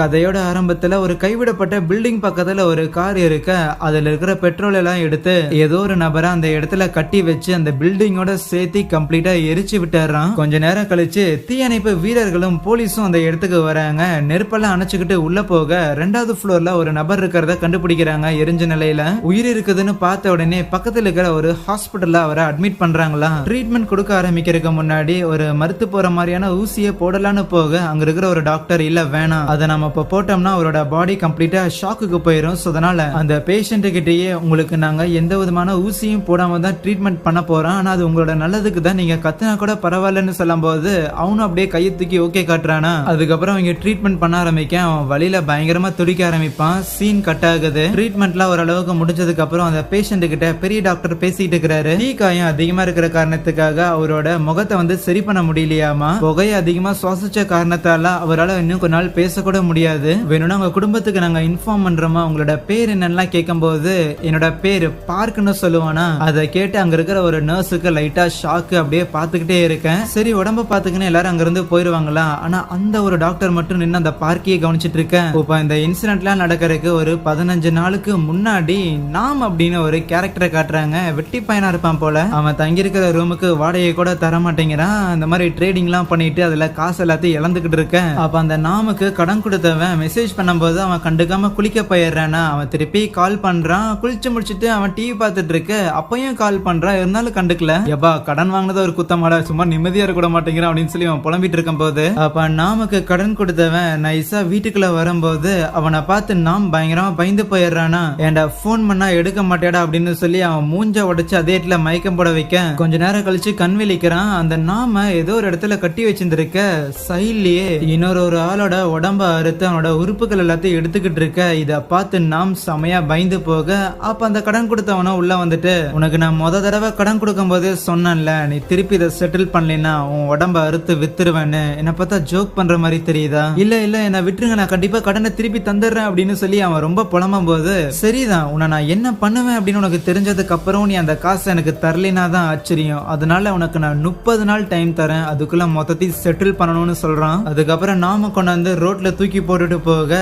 கதையோட ஆரம்பத்துல ஒரு கைவிடப்பட்ட பில்டிங் பக்கத்துல ஒரு கார் இருக்க, அதுல இருக்கிற பெட்ரோல் எல்லாம் எடுத்து ஏதோ ஒரு நபரை அந்த இடத்துல கட்டி வச்சு அந்த பில்டிங்கோட சேர்த்து கம்ப்ளீட்டா எரிச்சு விட்டுறான். கொஞ்ச நேரம் கழிச்சு தீயணைப்பு வீரர்களும் போலீஸும் அந்த இடத்துக்கு வராங்க. நெருப்பெல்லாம் அணைச்சுக்கிட்டு உள்ள போக 2வது ஃப்ளோர்ல ஒரு நபர் இருக்கிறத கண்டுபிடிக்கிறாங்க. எரிஞ்ச நிலையில உயிர் இருக்குதுன்னு பார்த்த உடனே பக்கத்துல இருக்கிற ஒரு ஹாஸ்பிட்டல்ல அவரை அட்மிட் பண்றாங்களா. ட்ரீட்மெண்ட் கொடுக்க ஆரம்பிக்கிறதுக்கு முன்னாடி ஒரு மருத்து போற மாதிரியான ஊசியை போடலான்னு போக அங்க இருக்கிற ஒரு டாக்டர் இல்ல வேணாம், அதை நம்ம இப்ப போட்டோம்னா அவரோட பாடி கம்ப்ளீட்டா ஷாக்குக்கு போயிடும். அதனால அந்த பேஷண்ட் கிட்டயே உங்களுக்கு நாங்க எந்த விதமான ஊசியும் போடாம தான் ட்ரீட்மெண்ட் பண்ண போறோம், ஆனா அது உங்களோட நல்லதுக்கு தான், நீங்க கத்துனா கூட பரவாயில்லன்னு சொல்லும் போது அவனும் அப்படியே கையை தூக்கி ஓகே காட்டுறானா. அதுக்கப்புறம் அவங்க ட்ரீட்மெண்ட் பண்ண ஆரம்பிக்க அவன் வழியில பயங்கரமா துடிக்க ஆரம்பிப்பான். சீன் கட் ஆகுது. ட்ரீட்மெண்ட்லாம் ஓரளவுக்கு முடிஞ்சதுக்கு அப்புறம் அந்த பேஷண்ட் கிட்ட பெரிய டாக்டர் பேசிட்டு இருக்கிறாரு. தீ காயம் அதிகமா இருக்கிற காரணத்துக்காக அவரோட முகத்தை சரி பண்ண முடியலையாமா. புகையை அதிகமா சுவாசிச்ச காரணத்தால அவரால் இன்னும் கொஞ்ச நாள் பேசக்கூட முடியாது. வேணும்னா உங்க குடும்பத்துக்கு நாங்க இன்ஃபார்ம் பண்றோமா, உங்களோட பேர் என்னன்னா கேட்கும் போது என்னோட பேர் பார்க்குன்னு சொல்லுவானா. அதை கேட்டு அங்க இருக்கிற ஒரு நர்ஸுக்கு லைட்டா ஷாக்கு. அப்படியே பாத்துக்கிட்டே இருக்கேன். சரி உடம்ப பாத்துக்கின்னு எல்லாரும் அங்க இருந்து போயிருவாங்களா. ஆனா அந்த ஒரு டாக்டர் மட்டும் நின்று அந்த பார்க்கையே கவனிச்சிட்டு இருக்கேன். இப்ப இந்த இன்சிடென்ட்லாம் நடக்கிறதுக்கு ஒரு 15 நாளுக்கு முன்னாடி நாம் அப்படின்னு ஒரு கேரக்டரை காட்டுறாங்க. வெட்டி பையனா இருப்பான் போல. அவன் தங்கியிருக்கிற ரூமுக்கு வாடகை கூட தர மாட்டேங்கிறான். அந்த மாதிரி ட்ரேடிங் எல்லாம் பண்ணிட்டு அதுல காசு எல்லாத்தையும் இழந்துகிட்டு இருக்கேன். அப்ப அந்த நாமுக்கு கடன் கொடுத்தவன் மெசேஜ் பண்ணும்போது அவன் கண்டுக்காம குளிக்க போயிடுறானா. அவன் திருப்பி கால் பண்றான். குளிச்சு முடிச்சுட்டு அவன் டிவி பார்த்துட்டு இருக்க, அப்பயும் கால் பண்றான். இருந்தாலும் கண்டுக்கல. எப்பா கடன் வாங்கினது ஒரு குத்தமாடா, சும்மா நிம்மதியா இருக்க மாட்டேங்கிறான் அப்படின்னு சொல்லி அவன் புலம்பிட்டு இருக்கும் போது அப்ப நாமுக்கு கடன் கொடுத்தவன் நைஸா வீட்டுக்குள்ள வரும்போது அவனை பார்த்து நாம் பயங்கரமா பயந்து போயிடுறானா. ஏன்டா போன் பண்ணா எடுக்க மாட்டேடா அப்படின்னு சொல்லி அவன் மூஞ்ச உடைச்சு அதே இடத்துல மயக்கம் போட வைக்க கொஞ்ச நேரம் கழிச்சு கண் விழிக்கிறான். அந்த நாம ஏதோ ஒரு இடத்துல கட்டி வச்சிருந்திருக்க சைட்லயே இன்னொரு ஆளோட உடம்ப அறுத்து அவனோட உறுப்புகள் எல்லாத்தையும் எடுத்துக்கிட்டு இருக்க. இத பார்த்து நாம் செமையா பயந்து போக அப்ப அந்த கடன் கொடுத்தவன உள்ள வந்துட்டு, உனக்கு நான் முத தடவை கடன் கொடுக்கும் போதே சொன்னேன்ல, நீ திருப்பி இதை செட்டில் பண்ணலன்னா உன் உடம்ப அறுத்து வித்துருவேன்னு. என்ன பார்த்தா ஜோக் பண்ற மாதிரி தெரியுதா? இல்ல இல்ல என்ன விட்டுருங்க, நான் கண்டிப்பா கடனை திருப்பி தந்துடுறேன் அப்படின்னு சொல்லி அவன் ரொம்ப புலம்பும் போது, சரிதான் உன்னை நான் என்ன பண்ணுவேன் அப்படின்னு உனக்கு தெரிஞ்சதுக்கு அப்புறம் நீ அந்த காசை எனக்கு தரலினா தான் ஆச்சரியம். அதனால உனக்கு நான் 30 நாள் டைம் தரேன், அதுக்குள்ள மொத்தத்தையும் செட்டில் பண்ணணும்னு சொல்றான். அதுக்கப்புறம் நாம கொண்டாந்து ரோட்ல தூக்கி போட்டுட்டு போக,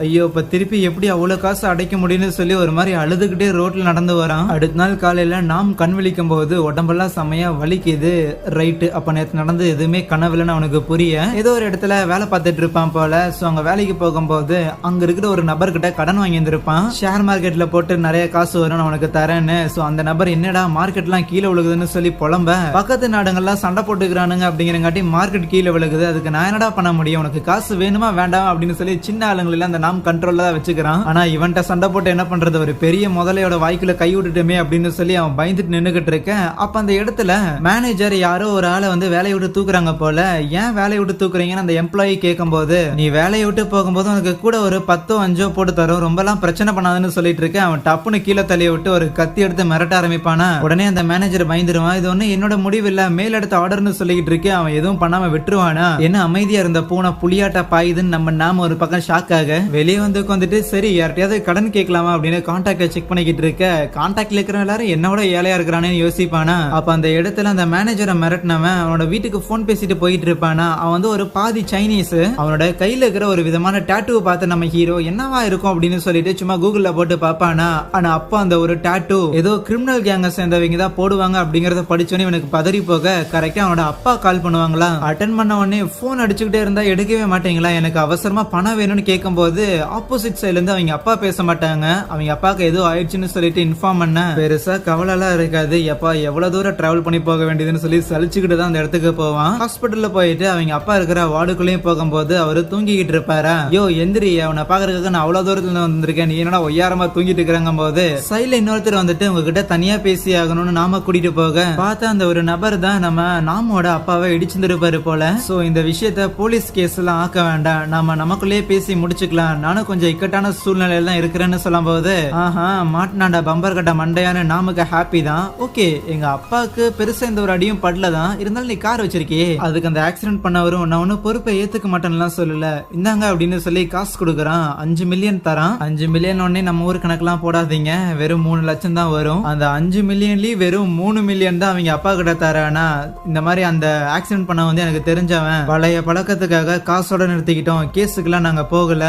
ஐயோ இப்ப திருப்பி எப்படி அவ்வளவு காசு அடைக்க முடியும்னு சொல்லி ஒரு மாதிரி அழுதுகிட்டே ரோட்ல நடந்து வரான். அடுத்த நாள் காலையில நாம் கண் விழிக்கும் போது உடம்பெல்லாம் செமையா வலிக்குது. ரைட்டு, அப்ப நேற்று நடந்து எதுவுமே கனவுலன்னு அவனுக்கு புரிய ஏதோ ஒரு இடத்துல வேலை பார்த்துட்டு இருப்பான் போல. சோ அங்க வேலைக்கு போகும்போது அங்க இருக்கிற ஒரு நபர்கிட்ட கடன் வாங்கி இருந்திருப்பான். ஷேர் மார்க்கெட்ல போட்டு நிறைய காசு வரும் அவனுக்கு தரேன்னு. சோ அந்த நபர் என்னடா மார்க்கெட்லாம் கீழே விழுகுதுன்னு சொல்லி புலம்ப, பக்கத்து நாடுகள்லாம் சண்டை போட்டுக்கிறானுங்க அப்படிங்கிறங்காட்டி மார்க்கெட் கீழே விழுகுது, அதுக்கு நான் என்னடா பண்ண முடியும், உனக்கு காசு வேணுமா வேண்டாம் அப்படின்னு சொல்லி சின்ன ஆளுங்கள அந்த நாம் கண்ட்ரோல்ல தான் வச்சுக்கிறான். ஆனா இவன்ட்ட சண்டை போட்டு என்ன பண்றது, ஒரு பெரிய முதலையோட வாய்க்குள்ள கை விட்டுட்டுமே அப்படின்னு சொல்லி அவன் பயந்துட்டு நின்னுகிட்டு இருக்கேன். அப்ப அந்த இடத்துல மேனேஜர் யாரோ ஒரு ஆளை வேலையை விட்டு தூக்குறாங்க போல. ஏன் வேலையை விட்டு தூக்குறீங்கன்னு அந்த எம்ப்ளாயி கேட்கும் போது, நீ வேலையை விட்டு போகும்போது உனக்கு கூட ஒரு 10 5 போட்டு தரும், ரொம்பலாம் பிரச்சனை பண்ணாதுன்னு சொல்லிட்டு இருக்க. அவன் டப்புன்னு கீழே தலையை விட்டு ஒரு கத்தி எடுத்து மிரட்ட ஆரம்பிப்பானா. உடனே அந்த மேனேஜர் பயந்துருவான். இது ஒண்ணு என்னோட முடிவு இல்ல, மேல் எடுத்த ஆர்டர்னு சொல்லிட்டு இருக்கு. அவன் எதுவும் பண்ணாம விட்டுருவானா. என்ன அமைதியா இருந்த பூனை புளியாட்டா பாயுதுன்னு நாம ஒரு பக்கம் ஷாக் ஆக வெளியே வந்துட்டு சரி யார்ட்டையாவது கடன் கேட்கலாமா அப்படின்னு கான்டாக்ட செக் பண்ணிக்கிட்டு இருக்க. கான்டாக்ட்ல இருக்கிற எல்லாரும் என்னோட ஏழையா இருக்கிறானு யோசிப்பானா. அப்ப அந்த இடத்துல அந்த மேனேஜரை மிரட்டினவன் அவனோட வீட்டுக்கு போன் பேசிட்டு போயிட்டு இருப்பானா. அவன் ஒரு பாதி சைனீஸ். அவனோட கையில இருக்கிற ஒரு விதமான டாட்டூ பார்த்து நம்ம ஹீரோ என்னவா இருக்கும் அப்படின்னு சொல்லிட்டு சும்மா கூகுள்ல போட்டு பாப்பானா. ஆனா அப்ப அந்த ஒரு டாட்டூ ஏதோ கிரிமினல் கேங்க சேர்ந்தவங்க தான் போடுவாங்க அப்படிங்கறத படிச்சோன்னே இவனுக்கு பதறி போக கரெக்டா அவனோட அப்பா கால் பண்ணுவாங்களா. அட்டன் பண்ண உடனே போன் அடிச்சுக்கிட்டே இருந்தா எடுக்கவே மாட்டீங்களா, எனக்கு அவசரமா பணம் வேணும்னு கேட்கும் போது ஆப்போசிட் சைட்ல இருந்து அவங்க அப்பா பேச மாட்டாங்க. அவங்க அப்பாக்கு ஏதோ ஆயிடுச்சுன்னு சொல்லிட்டு இன்ஃபார்ம் பண்ண பெருசா கவலைலாம் இருக்காது. எப்பா எவ்வளவு தூரம் டிராவல் பண்ணி போக வேண்டியதுன்னு சொல்லி சலிச்சுக்கிட்டு தான் அந்த இடத்துக்கு போவான். ஹாஸ்பிட்டல்ல போயிட்டு அவங்க அப்பா இருக்கிற வார்டுக்குள்ளேயும் போகும்போது அவரு தூங்கிக்கிட்டு இருப்பாரா. யோ எந்திரி, அவனை பாக்குறதுக்கு நான் அவ்வளவு தூரத்துல வந்திருக்கேன், நீ என்னடா ஒய்யாரமா தூங்கிட்டு இருக்கிறாங்க போது சைட்ல இன்னொருத்தர் வந்துட்டு உங்ககிட்ட தனியா பேசி ஆகணும்னு நாம கூட்டிட்டு போக பார்த்தா அந்த ஒரு நபர் தான் நாமோட அப்பாவை இடிச்சிருப்பாரு போல. சோ இந்த விஷயத்த போலீஸ் கேஸ் எல்லாம் ஆக்க வேண்டாம், நாம நமக்குள்ளேயே பேசி முடிச்சுக்கலாம், நானும் கொஞ்சம் இக்கட்டான சூழ்நிலையில தான் இருக்கிறேன்னு சொல்லும் போது ஆஹா மாட்டினாண்டா பம்பர் கட்ட மண்டையான நாமுக்கு ஹாப்பி தான். ஓகே எங்க அப்பாவுக்கு பெருசா இந்த ஒரு அடியும் படலதான், இருந்தாலும் நீ கார் வச்சிருக்கியே அதுக்கு அந்த ஆக்சிடென்ட் பண்ணவரும் நான் ஒன்னும் பொறுப்பை ஏத்துக்க மாட்டேன்லாம் சொல்லல, இந்தாங்க அப்படின்னு சொல்லி காசு கொடுக்குறான். 5 மில்லியன் தரான். 5 மில்லியன் ஒன்னே நம்ம ஊர் கணக்கெல்லாம் போடாதீங்க, வெறும் 3 லட்சம் தான் வரும். அந்த 5 மில்லியன்லயும் வெறும் 3 மில்லியன் தான் அவங்க அப்பா கிட்ட தரானா. இந்த மாதிரி அந்த ஆக்சிடென்ட் பண்ண எனக்கு தெரிஞ்சவன் பழைய பழக்கத்துக்காக காசோட நிறுத்திக்கிட்டோம், கேஸுக்கு இடத்துக்குலாம் நாங்க போகல.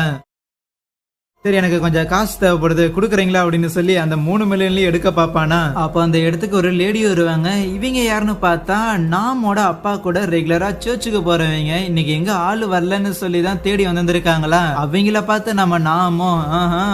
சரி, எனக்கு கொஞ்சம் காசு தேவைப்படுது, குடுக்குறீங்களா அப்படின்னு சொல்லி அந்த 3 மில்லியன்லயும் எடுக்க பாப்பானா. அப்ப அந்த இடத்துக்கு ஒரு லேடி வருவாங்க. இவங்க யாருன்னு பார்த்தா நாமோட அப்பா கூட ரெகுலரா சர்ச்சுக்கு போறவங்க. இன்னைக்கு எங்க ஆளு வரலன்னு சொல்லி தான் தேடி வந்திருக்காங்களா. அவங்கள பார்த்து நம்ம நாமோ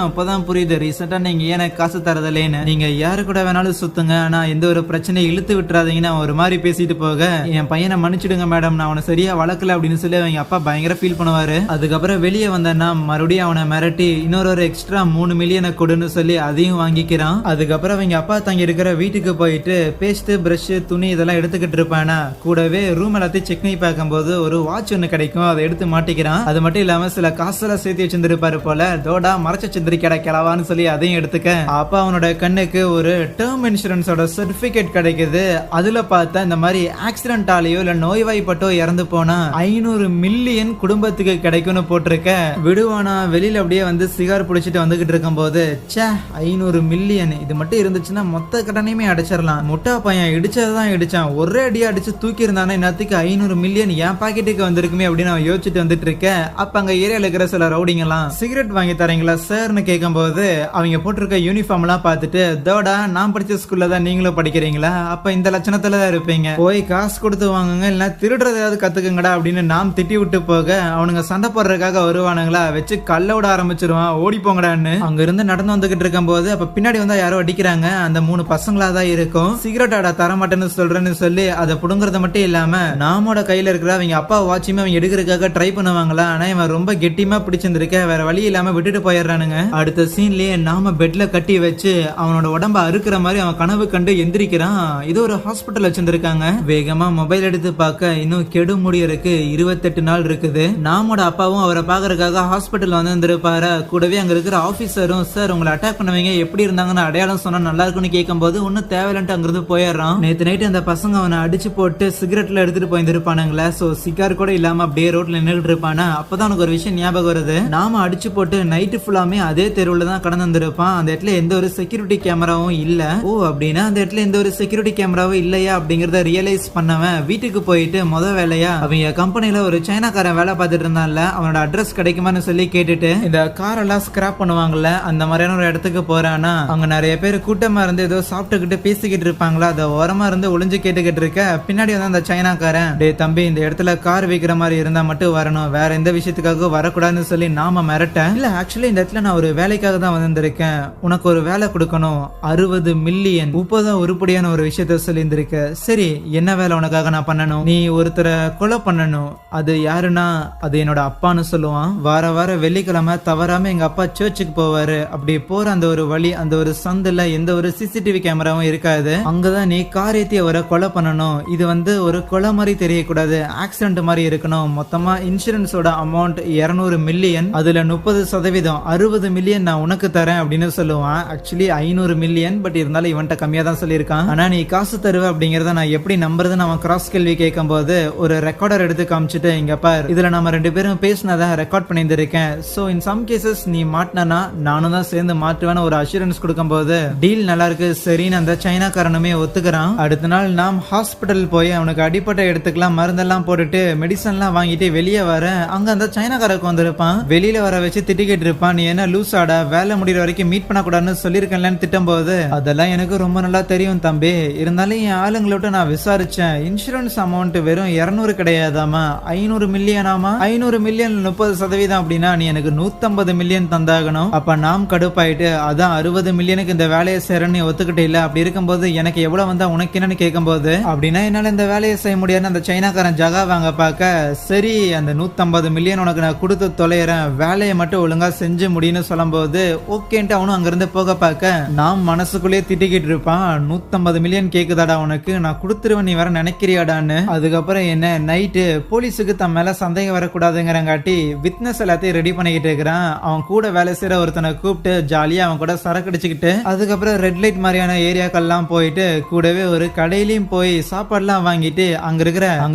அப்பதான் புரியுது ரீசெண்டா நீங்க எனக்கு காசு தரதில்லைன்னு. நீங்க யாரு கூட வேணாலும் சுத்துங்க, ஆனா எந்த ஒரு பிரச்சனையை இழுத்து விட்டுறாதீங்கன்னு ஒரு மாதிரி பேசிட்டு போக, என் பையனை மன்னிச்சிடுங்க மேடம், நான் அவனை சரியா வளர்க்கல அப்படின்னு சொல்லி அவங்க அப்பா பயங்கர ஃபீல் பண்ணுவாரு. அதுக்கப்புறம் வெளியே வந்தேன்னா மறுபடியும் அவனை மிரட்டி இன்னொரு எக்ஸ்ட்ரா 3 மில்லியனை கொடுன்னு சொல்லி அதையும் வாங்கிக்கிறான். அதுக்கப்புறம் அவங்க அப்பா தங்கி இருக்கிற வீட்டுக்கு போயிட்டு பேஸ்ட், பிரஷ், துணி இதெல்லாம் எடுத்துக்கிட்டு இருப்பானா. கூடவே ரூம் எல்லாத்தையும் செக் பண்ணி பார்க்கும்போது ஒரு வாட்ச் ஒண்ணு கிடைக்கும், அதை எடுத்து மாட்டிக்கிறான். அது மட்டும் இல்லாம சில காசெல்லாம் சேர்த்து வச்சிருப்பாரு போல. தோடா மறைச்ச சந்திரி கிடைக்கலாவான்னு சொல்லி அதையும் எடுத்துக்க, அப்பா அவனோட கண்ணுக்கு ஒரு டேர்ம் இன்சூரன்ஸோட சர்டிபிகேட் கிடைக்குது. அதுல பார்த்தா இந்த மாதிரி ஆக்சிடென்டாலேயோ இல்ல நோய்வாய்ப்பட்டோ இறந்து போனா 500 மில்லியன் குடும்பத்துக்கு கிடைக்கும்னு போட்டிருக்க. விடுவானா வெளியில அப்படியே வந்து சிகார் பிடிச்சிட்டு வந்துகிட்டு இருக்கும் போது 500 மில்லியன் இது மட்டும் இருந்துச்சுன்னா மொத்த கடனையுமே அடைச்சிடலாம். முட்டா பையன் இடிச்சதான் இடிச்சான், ஒரே அடியா அடிச்சு தூக்கி இருந்தானே இன்னத்துக்கு 500 மில்லியன் என் பாக்கெட்டுக்கு வந்திருக்குமே அப்படின்னு அவன் யோசிச்சுட்டு வந்துட்டு இருக்க. அப்ப அங்க ஏரியால இருக்கிற சில ரவுடிங்க எல்லாம் சிகரெட் வாங்கி தரீங்களா சார்னு கேட்கும் போது அவங்க போட்டிருக்க யூனிஃபார்ம் எல்லாம் பார்த்துட்டு, தோடா நான் படிச்ச ஸ்கூல்ல தான் நீங்களும் படிக்கிறீங்களா, அப்ப இந்த லட்சணத்துல தான் இருப்பீங்க, போய் காசு கொடுத்து வாங்குங்க இல்ல திருடுறதாவது கத்துக்குங்கடா அப்படின்னு நாம் திட்டி விட்டு போக, அவனுங்க சண்டை போடுறதுக்காக வருவானுங்களா வச்சு கல்ல விட ஆரம்பிச்சிருவான். ஓடி போங்கடான்னு அங்க இருந்து நடந்து வந்துகிட்டு இருக்கும் போது அப்ப பின்னாடி வந்தா யாரோ அடிக்கிறாங்க. அந்த 3 பசங்களா தான் இருக்கும். சிகரெட் ஆடா தரமாட்டேன்னு சொல்றேன்னு சொல்லி அதை புடுங்கறது மட்டும் இல்லாம நாமோட கையில இருக்கிற அவங்க அப்பா வாட்சியுமே அவங்க எடுக்கிறதுக்காக ட்ரை பண்ணுவாங்களா. ஆனா இவன் ரொம்ப கெட்டியமா பிடிச்சிருந்திருக்க, வேற வழி இல்லாம விட்டுட்டு போயிடுறானுங்க. அடுத்த சீன்லயே நாம பெட்ல கட்டி வச்சு அவனோட உடம்ப அறுக்கிற மாதிரி அவன் கனவு கண்டு எந்திரிக்கிறான். இது ஒரு ஹாஸ்பிட்டல் வச்சிருந்திருக்காங்க. வேகமா மொபைல் எடுத்து பார்க்க இன்னும் கெடு முடியறதுக்கு 28 நாள் இருக்குது. நாமோட அப்பாவும் அவரை பாக்குறதுக்காக ஹாஸ்பிட்டல் வந்திருப்பாரு. கூடவே அங்க இருக்கிற ஆபீசரும், சார் உங்களை அட்டாக் பண்ணவங்க எப்படி இருந்தாங்கன்னு அடையாளம் சொன்னா நல்லா இருக்கும்னு கேட்கும் போது ஒன்னும் தேவையில்லைன்ட்டு அங்கிருந்து போயிடுறான். நேத்து நைட்டு அந்த பசங்க அவனை அடிச்சு போட்டு சிகரெட்ல எடுத்துட்டு போயிருப்பானுங்களே. சோ சிகார் கூட இல்லாம அப்படியே ரோட்ல நின்றுட்டு இருப்பானா. அப்பதான் உனக்கு ஒரு விஷயம் ஞாபகம் வருது. நாம அடிச்சு போட்டு நைட்டு ஃபுல்லாமே அதே தெருவுல தான் கடந்து வந்திருப்பான். அந்த இடத்துல எந்த ஒரு செக்யூரிட்டி கேமராவும் இல்ல. ஓ அப்படின்னா அந்த இடத்துல எந்த ஒரு செக்யூரிட்டி கேமராவும் இல்லையா அப்படிங்கறத ரியலைஸ் பண்ணவன் வீட்டுக்கு போயிட்டு முத வேலையா அவங்க கம்பெனில ஒரு சைனாக்காரன் வேலை பார்த்துட்டு இருந்தான்ல, அவனோட அட்ரஸ் கிடைக்குமான்னு சொல்லி கேட்டுட்டு இந்த கார் எல்லாம் ஸ்கிராப் பண்ணுவாங்கல்ல அந்த மாதிரியான ஒரு இடத்துக்கு போறானா. அங்க நிறைய பேர் கூட்டமா இருந்து ஏதோ சாப்பிட்டுக்கிட்டு பேசிக்கிட்டு இருப்பாங்களா. அதை ஓரமா இருந்து ஒளிஞ்சு கேட்டுக்கிட்டு இருக்க. பின்னாடி வந்து அந்த சைனாக்காரன், டே தம்பி இந்த இடத்துல கார் வைக்கிற மாதிரி இருந்தா மட்டும் வரணும், வேற எந்த விஷயத்துக்காக வரக்கூடாதுன்னு சொல்லி நாம மிரட்ட. இல்ல ஆக்சுவலி இந்த இடத்துல நான் ஒரு வேலைக்காக தான் வந்திருக்கேன், உனக்கு ஒரு வேலை கொடுக்கணும், 60 மில்லியன் இப்போதான் உருப்படியான ஒரு விஷயத்த சொல்லி இருந்திருக்க. சரி என்ன வேலை உனக்காக நான் பண்ணணும், நீ ஒருத்தரை கொலை பண்ணணும். அது யாருன்னா அது என்னோட அப்பான்னு சொல்லுவான். வார வாரம் வெள்ளிக்கிழமை தவறாம எங்க அப்பா சர்ச்சுக்கு போவாரு. அப்படி போற அந்த ஒரு வழி, அந்த ஒரு சந்துல எந்த ஒரு சிசிடிவி கேமராவும் இருக்காது. அங்கதான் நீ கார் ஏத்தி அவரை கொலை பண்ணணும். இது வந்து ஒரு கொலை மாதிரி தெரியக்கூடாது, ஆக்சிடென்ட் மாதிரி இருக்கணும். மொத்தமா இன்சூரன்ஸோட அமௌண்ட் 200 மில்லியன், அதுல 30% 60 மில்லியன் நான் உனக்கு தரேன் அப்படின்னு சொல்லுவான். ஆக்சுவலி 500 மில்லியன், பட் இருந்தாலும் இவன்ட்ட கம்மியா தான் சொல்லியிருக்கான். ஆனா நீ காசு தருவ அப்படிங்கறத நான் எப்படி நம்புறதுன்னு அவன் கிராஸ் கேள்வி கேட்கும் போது ஒரு ரெக்கார்டர் எடுத்து காமிச்சிட்டு, இங்க பார் இதுல நம்ம 2 பேரும் பேசினதை ரெக்கார்ட் பண்ணியிருந்திருக்கேன். சோ இன் சம் கேசஸ் நீ மாட்டினா நானும் தான் சேர்ந்து மாட்டுவேன்னு ஒரு அஷூரன்ஸ் கொடுக்கும் போது டீல் நல்லா இருக்கு சரின்னு அந்த சைனாக்காரனுமே ஒத்துக்கிறான். அடுத்த நாள் நாம் ஹாஸ்பிட்டல் போய் அவனுக்கு அடிப்பட்ட இடத்துக்குலாம் மருந்தெல்லாம் போட்டுட்டு மெடிசன்லாம் வாங்கிட்டு வெளியே வர, அங்க அந்த சைனாக்காரருக்கு வந்திருப்பான். வெளியில வர வச்சு திட்டிக்கிட்டு இருப்பான், நீ என்ன லூஸ் ஆடா, வேலை முடிகிற வரைக்கும் மீட் பண்ணக்கூடாதுன்னு சொல்லியிருக்கேன்லன்னு திட்டும் போது, அதெல்லாம் எனக்கு ரொம்ப நல்லா தெரியும் தம்பி, இருந்தாலும் என் ஆளுங்களோட நான் விசாரிச்சேன், இன்சூரன்ஸ் அமௌண்ட் வெறும் 200 கிடையாதாமா, 500 மில்லியனாமா, 500 மில்லியன் 30% அப்படின்னா நீ எனக்கு 150 மில்லியன் தந்தாகணும். அப்ப நாம் கடுப்பாயிட்டு, அதான் 60 மில்லியனுக்கு இந்த வேலையை செய்யறன்னு ஒத்துக்கிட்டே இல்ல, அப்படி இருக்கும்போது எனக்கு எவ்வளவு வந்தா உனக்கு என்னன்னு கேட்கும் போது, அப்படின்னா என்னால இந்த வேலையை செய்ய முடியாதுன்னு அந்த சைனாக்காரன் ஜகா வாங்க பார்க்க, சரி அந்த 150 மில்லியன் உனக்கு நான் கொடுத்து தொலைறேன், வேலையை மட்டும் ஒழுங்கா செஞ்சு முடியும்னு சொல்லும் போது ஓகேன்ட்டு அவனும் அங்கிருந்து போக பார்க்க, நாம் மனசுக்குள்ளேயே திட்டிக்கிட்டு இருப்பான், 150 மில்லியன் கேக்குதாடா உனக்கு, நான் கொடுத்துருவேன் நீ வர நினைக்கிறியாடான்னு. அதுக்கப்புறம் என்ன நைட்டு போலீஸுக்கு தன் மேல சந்தேகம் வரக்கூடாதுங்கிறங்காட்டி விட்னஸ் எல்லாத்தையும் ரெடி பண்ணிக்கிட்டு இருக்கிறான். அவன் அவன் கூட வேலை செய்யற ஒருத்தனை கூப்பிட்டு ஜாலியா அவன் கூட சரக்கு அடிச்சுக்கிட்டு அதுக்கப்புறம் ரெட் லைட் மாதிரியான ஏரியாக்கெல்லாம் போயிட்டு கூடவே ஒரு கடையிலயும் போய் சாப்பாடுலாம் வாங்கிட்டு அங்க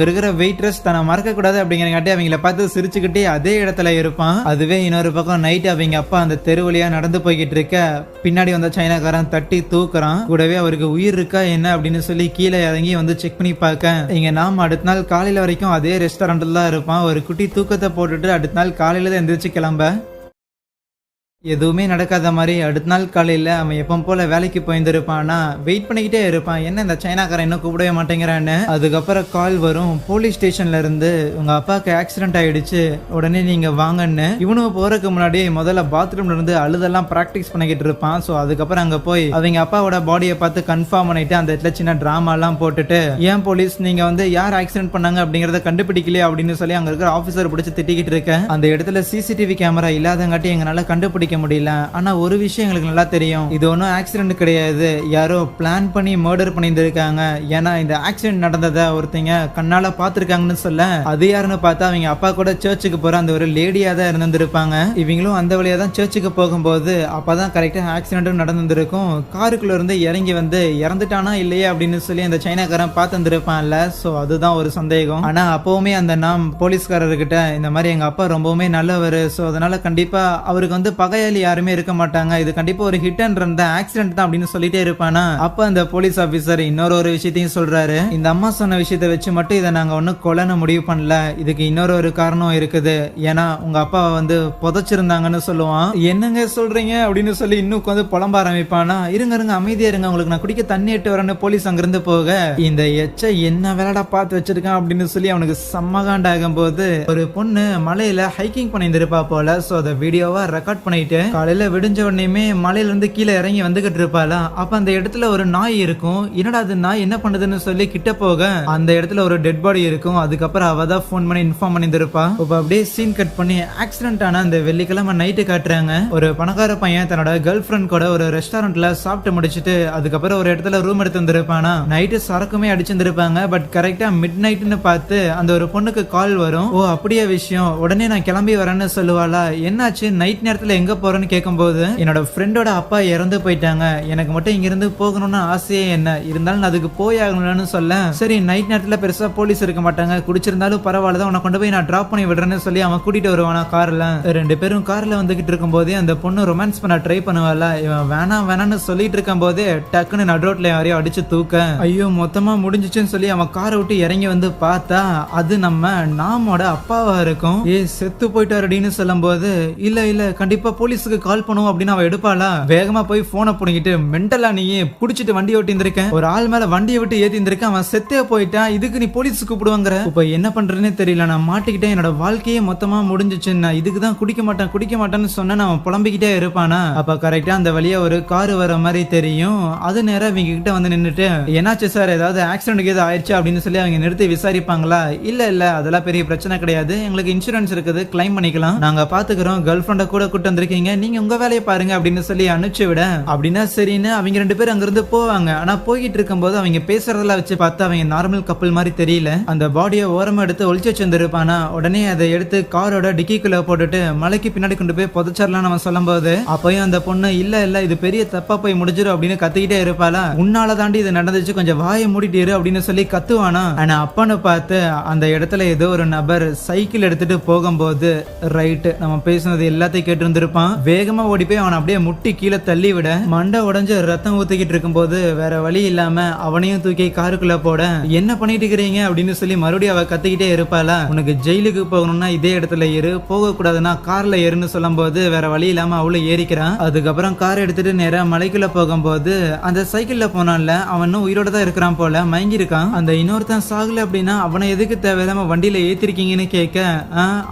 இருக்கிற வெயிட்ரஸ் தன்னை மறக்க கூடாது அப்படிங்கிறங்காட்டி அவங்கள பார்த்து சிரிச்சுக்கிட்டே அதே இடத்துல இருப்பான். அதுவே இன்னொரு பக்கம் நைட் அவங்க அப்பா அந்த தெரு வழியா நடந்து போய்கிட்டு இருக்க பின்னாடி வந்த சைனாக்காரன் தட்டி தூக்குறான். கூடவே அவருக்கு உயிர் இருக்கா என்ன அப்படின்னு சொல்லி கீழே இறங்கி வந்து செக் பண்ணி பார்க்க இங்க நாம அடுத்த நாள் காலையில வரைக்கும் அதே ரெஸ்டாரண்ட்ல தான் இருப்பான். ஒரு குட்டி தூக்கத்தை போட்டுட்டு அடுத்த நாள் காலையில தான் எந்திரிச்சு கிளம்ப எதுவுமே நடக்காத மாதிரி அடுத்த நாள் காலையில அவன் எப்பவும் போல வேலைக்கு போயிருந்திருப்பான்னா வெயிட் பண்ணிக்கிட்டே இருப்பான். என்ன இந்த சைனாக்காரன் இன்னும் கூப்பிடவே மாட்டேங்கிறான்னு. அதுக்கப்புறம் கால் வரும் போலீஸ் ஸ்டேஷன்ல இருந்து உங்க அப்பாவுக்கு ஆக்சிடென்ட் ஆயிடுச்சு உடனே நீங்க வாங்கன்னு. இவனும் போறதுக்கு முன்னாடி முதல்ல பாத்ரூம்ல இருந்து அழுதெல்லாம் பிராக்டிஸ் பண்ணிக்கிட்டு இருப்பான். ஸோ அதுக்கப்புறம் அங்க போய் அவங்க அப்பாவோட பாடியை பார்த்து கன்ஃபார்ம் பண்ணிட்டு அந்த இடத்துல சின்ன டிராமா எல்லாம் போட்டுட்டு ஏன் போலீஸ் நீங்க வந்து யார் ஆக்சிடென்ட் பண்ணாங்க அப்படிங்கறத கண்டுபிடிக்கலையே அப்படின்னு சொல்லி அங்க இருக்கிற ஆபீசர் பிடிச்சு திட்டிக்கிட்டு இருக்க. அந்த இடத்துல சிசிடிவி கேமரா இல்லாதங்காட்டி எங்களால கண்டுபிடிக்க முடியல. ஆனா ஒரு விஷயம் எங்களுக்கு நல்லா தெரியும், இது ஒன்னும் ஆக்சிடென்ட் கிடையாது, யாரோ பிளான் பண்ணி மர்டர் பண்ணியிருந்திருக்காங்க. ஏன்னா இந்த ஆக்சிடென்ட் நடந்ததை ஒருத்தங்க கண்ணால பாத்துருக்காங்கன்னு சொல்ல அது யாருன்னு பார்த்தா அவங்க அப்பா கூட சர்ச்சுக்கு போற அந்த ஒரு லேடியா தான் இருந்திருப்பாங்க. இவங்களும் அந்த வழியா தான் சர்ச்சுக்கு போகும்போது அப்பதான் கரெக்டா ஆக்சிடென்ட் நடந்திருக்கும். காருக்குள்ள இருந்து இறங்கி வந்து இறந்துட்டானா இல்லையா அப்படின்னு சொல்லி அந்த சைனாக்காரன் பார்த்து இருந்திருப்பான்ல. சோ அதுதான் ஒரு சந்தேகம். ஆனா அப்பவுமே அந்த நாம் போலீஸ்காரர்கிட்ட இந்த மாதிரி எங்க அப்பா ரொம்பவுமே நல்லவர், சோ அதனால கண்டிப்பா அவருக்கு வந்து பகையாளி யாருமே இருக்க மாட்டாங்க, இது கண்டிப்பா ஒரு ஹிட் அண்ட் ரன் தான், ஆக்சிடென்ட் தான் அப்படின்னு சொல்லிட்டே இருப்பானா. அப்ப அந்த போலீஸ் ஆபீசர் இன்னொரு விஷயத்தையும் சொல்றாரு. இந்த அம்மா சொன்ன விஷயத்தை வச்சு மட்டும் இதை நாங்க ஒன்னும் கொலைன்னு முடிவு பண்ணல, இதுக்கு இன்னொரு காரணம் இருக்குது. ஏன்னா உங்க அப்பா வந்து புதைச்சிருந்தாங்கன்னு சொல்லுவான். என்னங்க சொல்றீங்க அப்படின்னு சொல்லி இன்னும் வந்து புலம்ப ஆரம்பிப்பானா. இருங்க அமைதியா இருங்க, உங்களுக்கு நான் குடிக்க தண்ணி எட்டு வரேன்னு போலீஸ் அங்கிருந்து போக இந்த எச்ச என்ன வேலைடா பார்த்து வச்சிருக்கான் அப்படின்னு சொல்லி அவனுக்கு சம்மகாண்டாகும் போது ஒரு பொண்ணு மலையில ஹைக்கிங் பண்ணியிருந்திருப்பா போல. சோ அதை வீடியோவா ரெக்கார்ட் பண்ணிட்டு காலையில விடிஞ்ச உடனே மலையில இருந்து கீழே இறங்கி வந்துகிட்டு இருப்பாளா. அப்ப அந்த இடத்துல ஒரு நாய் இருக்கும். என்னடா அது நாய் என்ன பண்ணுதுன்னு சொல்லி கிட்ட போக அந்த இடத்துல ஒரு டெட் பாடி இருக்கும். அதுக்கப்புறம் அவ தான் போன் பண்ணி இன்ஃபார்ம் பண்ணியிருப்பா. இப்ப அப்படியே சீன் கட் பண்ணி ஆக்சிடென்ட் ஆன அந்த வெள்ளிக்கிழமை நைட்டு காட்டுறாங்க. ஒரு பணக்கார பையன் தன்னோட கேர்ள் ஃபிரெண்ட் கூட ஒரு ரெஸ்டாரண்ட்ல சாப்பிட்டு முடிச்சிட்டு அதுக்கப்புறம் ஒரு இடத்துல ரூம் எடுத்து வந்திருப்பானா. நைட்டு சரக்குமே அடிச்சிருந்திருப்பாங்க. பட் கரெக்டா மிட் நைட்னு பார்த்து அந்த ஒரு பொண்ணுக்கு கால் வரும். ஓ அப்படியே விஷயம், உடனே நான் கிளம்பி வரேன்னு சொல்லுவாளா. என்னாச்சு நைட் நேரத்துல எங்க போறேன்னு கேட்கும்போது என்னோட ஃப்ரெண்டோட அப்பா இறந்து போயிட்டாங்க, எனக்கு மட்டும் இங்க இருந்து போகணும்னு ஆசையே என்ன, இருந்தாலும் அதுக்கு போய் ஆகணும்னு சொல்ல சரி நைட் நேரத்துல பெருசா போலீஸ் இருக்க மாட்டாங்க, குடிச்சிருந்தாலும் பரவாயில்ல உன்னை கொண்டு போய் நான் டிராப் பண்ணி விடுறேன்னு சொல்லி அவன் கூட்டிட்டு வருவானா கார்ல. ரெண்டு பேரும் கார்ல வந்துகிட்டு இருக்கும் போதே அந்த பொண்ணு ரொமான்ஸ் பண்ண ட்ரை பண்ணுவாள். இவன் வேணாம்னு சொல்லிட்டு இருக்கும் போதே டக்குன்னு நடுரோட்ல யாரையும் அடிச்சு தூக்க ஐயோ மொத்தமா முடிஞ்சிச்சுன்னு சொல்லி அவன் காரை விட்டு இறங்கி வந்து பார்த்தா அது நம்ம நாமோட அப்பாவா இருக்கும். செத்து போயிட்டாரு அப்படின்னு சொல்லும் போது இல்ல கண்டிப்பா போலீஸுக்கு கால் பண்ணுவோம் அப்படின்னு அவ எடுப்பாளா. வேகமா போய் போனை புடிங்கிட்டு மென்டலா நீ குடிச்சிட்டு வண்டி ஓட்டி இருந்திருக்கேன், ஒரு ஆள் மேல வண்டியை விட்டு ஏத்தி இருந்திருக்கேன், அவன் செத்தே போயிட்டான், இதுக்கு நீ போலீஸ் கூப்பிடுவாங்க. இப்ப என்ன பண்றேன்னு தெரியல, நான் மாட்டிக்கிட்டேன், என்னோட வாழ்க்கையே மொத்தமா முடிஞ்சிச்சு, நான் இதுக்கு தான் குடிக்க மாட்டேன்னு சொன்ன அவன் புலம்பிக்கிட்டே இருப்பானா. அப்ப கரெக்டா அந்த வழியா ஒரு கார் வர மாதிரி தெரியும். அது நேரம் இவங்க கிட்ட வந்து நின்னுட்டு என்னாச்சு சார் ஏதாவது ஆக்சிடென்ட் ஏதாவது ஆயிடுச்சு அப்படின்னு சொல்லி அவங்க நிறுத்தி விசாரிப்பாங்களா. இல்ல அதெல்லாம் பெரிய பிரச்சனை கிடையாது, எங்களுக்கு இன்சூரன்ஸ் இருக்குது, கிளைம் பண்ணிக்கலாம், நாங்க பாத்துக்கிறோம், கேர்ள் ஃபிரெண்ட கூட கூட்டு வந்திருக்கீங்க, நீங்க உங்க வேலையை பாருங்க அப்படின்னு சொல்லி அனுப்பிச்சு விட அப்படின்னா சரின்னு அவங்க ரெண்டு பேரும் அங்கிருந்து போவாங்க. ஆனா போய்கிட்டு இருக்கும் போது அவங்க பேசுறதெல்லாம் வச்சு பார்த்தா அவங்க நார்மல் கப்பல் மாதிரி தெரியல. அந்த பாடியை ஓரமா எடுத்து ஒளிச்சு வச்சிருந்திருப்பானா. உடனே அதை எடுத்து காரோட டிக்கிக்குள்ள போட்டுட்டு மலைக்கு பின்னாடி கொண்டு போய் புதைச்சிடலாம் நம்ம சொல்லும் போது அப்பயும் அந்த பொண்ணு இல்ல இது பெரிய தப்பா போய் முடிஞ்சிடும் அப்படின்னு கத்திக்கிட்டே இருப்பாளா. உன்னால தாண்டி இது நடந்துச்சு, கொஞ்சம் வாயை மூடிட்டு இரு அப்படின்னு சொல்லி கத்துவானா. ஆனா அப்பன்னு பார்த்து அந்த இடத்துல ஏதோ ஒரு நபர் சைக்கிள் எடுத்துட்டு போகும்போது ரைட் நம்ம பேசுனது எல்லாத்தையும் கேட்டு இருந்திருப்பான். வேகமா ஓடி போய் அவனை அப்படியே முட்டி கீழே தள்ளி விட மண்டை உடஞ்சு ரத்தம் ஊத்திக்கிட்டு இருக்கும் போது வேற வழி இல்லாம அவனையும் தூக்கி காருக்குள்ள போட என்ன பண்ணிட்டு இருக்கிறீங்க அப்படின்னு சொல்லி மறுபடியும் அவ கத்திக்கிட்டே இருப்பாளா. உனக்கு ஜெயிலுக்கு போகணும்னா இதே இடத்துல ஏறு, போக கூடாதுன்னா கார்ல ஏறுன்னு சொல்லும் போது வேற வழி இல்லாம அவளும் ஏறிக்கிறான். அதுக்கப்புறம் கார் எடுத்துட்டு நேரா மலைக்குள்ள போகும்போது அந்த சைக்கிள்ல போனான்ல அவன் உயிரோட தான் இருக்கிறான் போல, மயங்கி இருக்கான். அந்த இன்னொருத்தன் சாகல அப்படின்னா அவனை எதுக்கு தேவையில்லாம வண்டியில ஏத்திருக்கீங்கன்னு கேட்க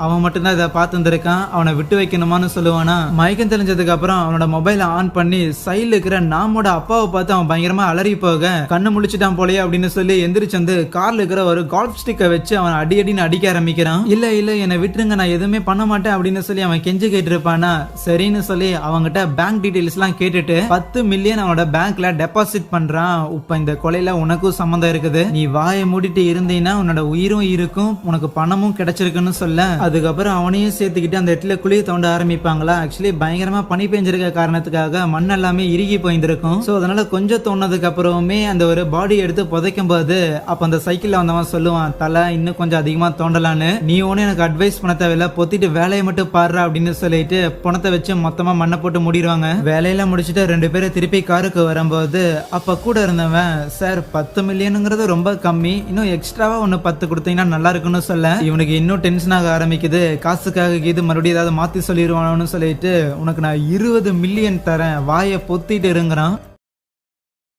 அவன் மட்டும்தான் இதை பார்த்து இருந்திருக்கான், அவனை விட்டு வைக்கணுமான்னு சொல்லுவானா. மயக்கம் தெரிஞ்சதுக்கு அப்புறம் அவனோட மொபைல ஆன் பண்ணி சைடுல இருக்கிற நாமோட அப்பாவை பார்த்து அவன் பயங்கரமா அலறி போக கண்ணு முழிச்சிட்டான் போலயே அப்படின்னு சொல்லி எந்திரிச்சு வந்து கார்ல இருக்கிற ஒரு கால்ஃப் ஸ்டிக்கை வச்சு அவன் அடின்னு அடிக்க ஆரம்பிக்கிறான். இல்ல என்னை விட்டுருங்க, நான் எதுவுமே பண்ண மாட்டேன் அப்படின்னு சொல்லி அவன் கெஞ்சி கேட்டு இருப்பானா. சரின்னு சொல்லி அவங்கிட்ட பேங்க் டீடைல்ஸ் எல்லாம் கேட்டுட்டு 10 மில்லியன் அவனோட பேங்க்ல டெபாசிட் பண்றான். இப்ப இந்த கொலையில உனக்கும் சம்மந்தம் இருக்குது, நீ வாயை மூடிட்டு இருந்தீங்கன்னா உன்னோட உயிரும் இருக்கும், உனக்கு பணமும் கிடைச்சிருக்குன்னு சொல்ல அதுக்கப்புறம் அவனையும் சேர்த்துக்கிட்டு அந்த இடத்துல குழியை தோண்ட ஆரம்பிப்பாங்களா. ஆக்சுவலி பயங்கரமா பனி பெஞ்சிருக்க காரணத்துக்காக மண் எல்லாமே இறுகி போயிருந்திருக்கும். சோ அதனால கொஞ்சம் தோணுனதுக்கு அப்புறமே அந்த ஒரு பாடி எடுத்து புதைக்கும் போது அப்ப அந்த சைக்கிள்ல வந்தவன் சொல்லுவான், தலை இன்னும் கொஞ்சம் அதிகமா தோண்டலான்னு, நீ ஒண்ணு எனக்கு அட்வைஸ் பண்ண தேவையில்ல, பொத்திட்டு வேலையை மட்டும் பாடுறா அப்படின்னு சொல்லிட்டு பணத்தை வச்சு மொத்தமா மண்ணை போட்டு முடிடுவாங்க. வேலையெல்லாம் முடிச்சுட்டு 2 பேரும் திருப்பி காருக்கு வரும்போது அப்ப கூட இருந்தவன், சார் 10 மில்லியனுங்கிறது ரொம்ப கம்மி, இன்னும் எக்ஸ்ட்ராவா ஒன்னு 10 கொடுத்தீங்கன்னா நல்லா இருக்குன்னு சொல்ல இவனுக்கு இன்னும் டென்ஷன் ஆக ஆரம்பிக்குது. காசுக்காக இது மறுபடியும் ஏதாவது மாத்தி சொல்லிடுவானு சொல்லிட்டு, உனக்கு நான் 20 மில்லியன் தரேன், வாயை பொத்திட்டு இருங்கிறான்.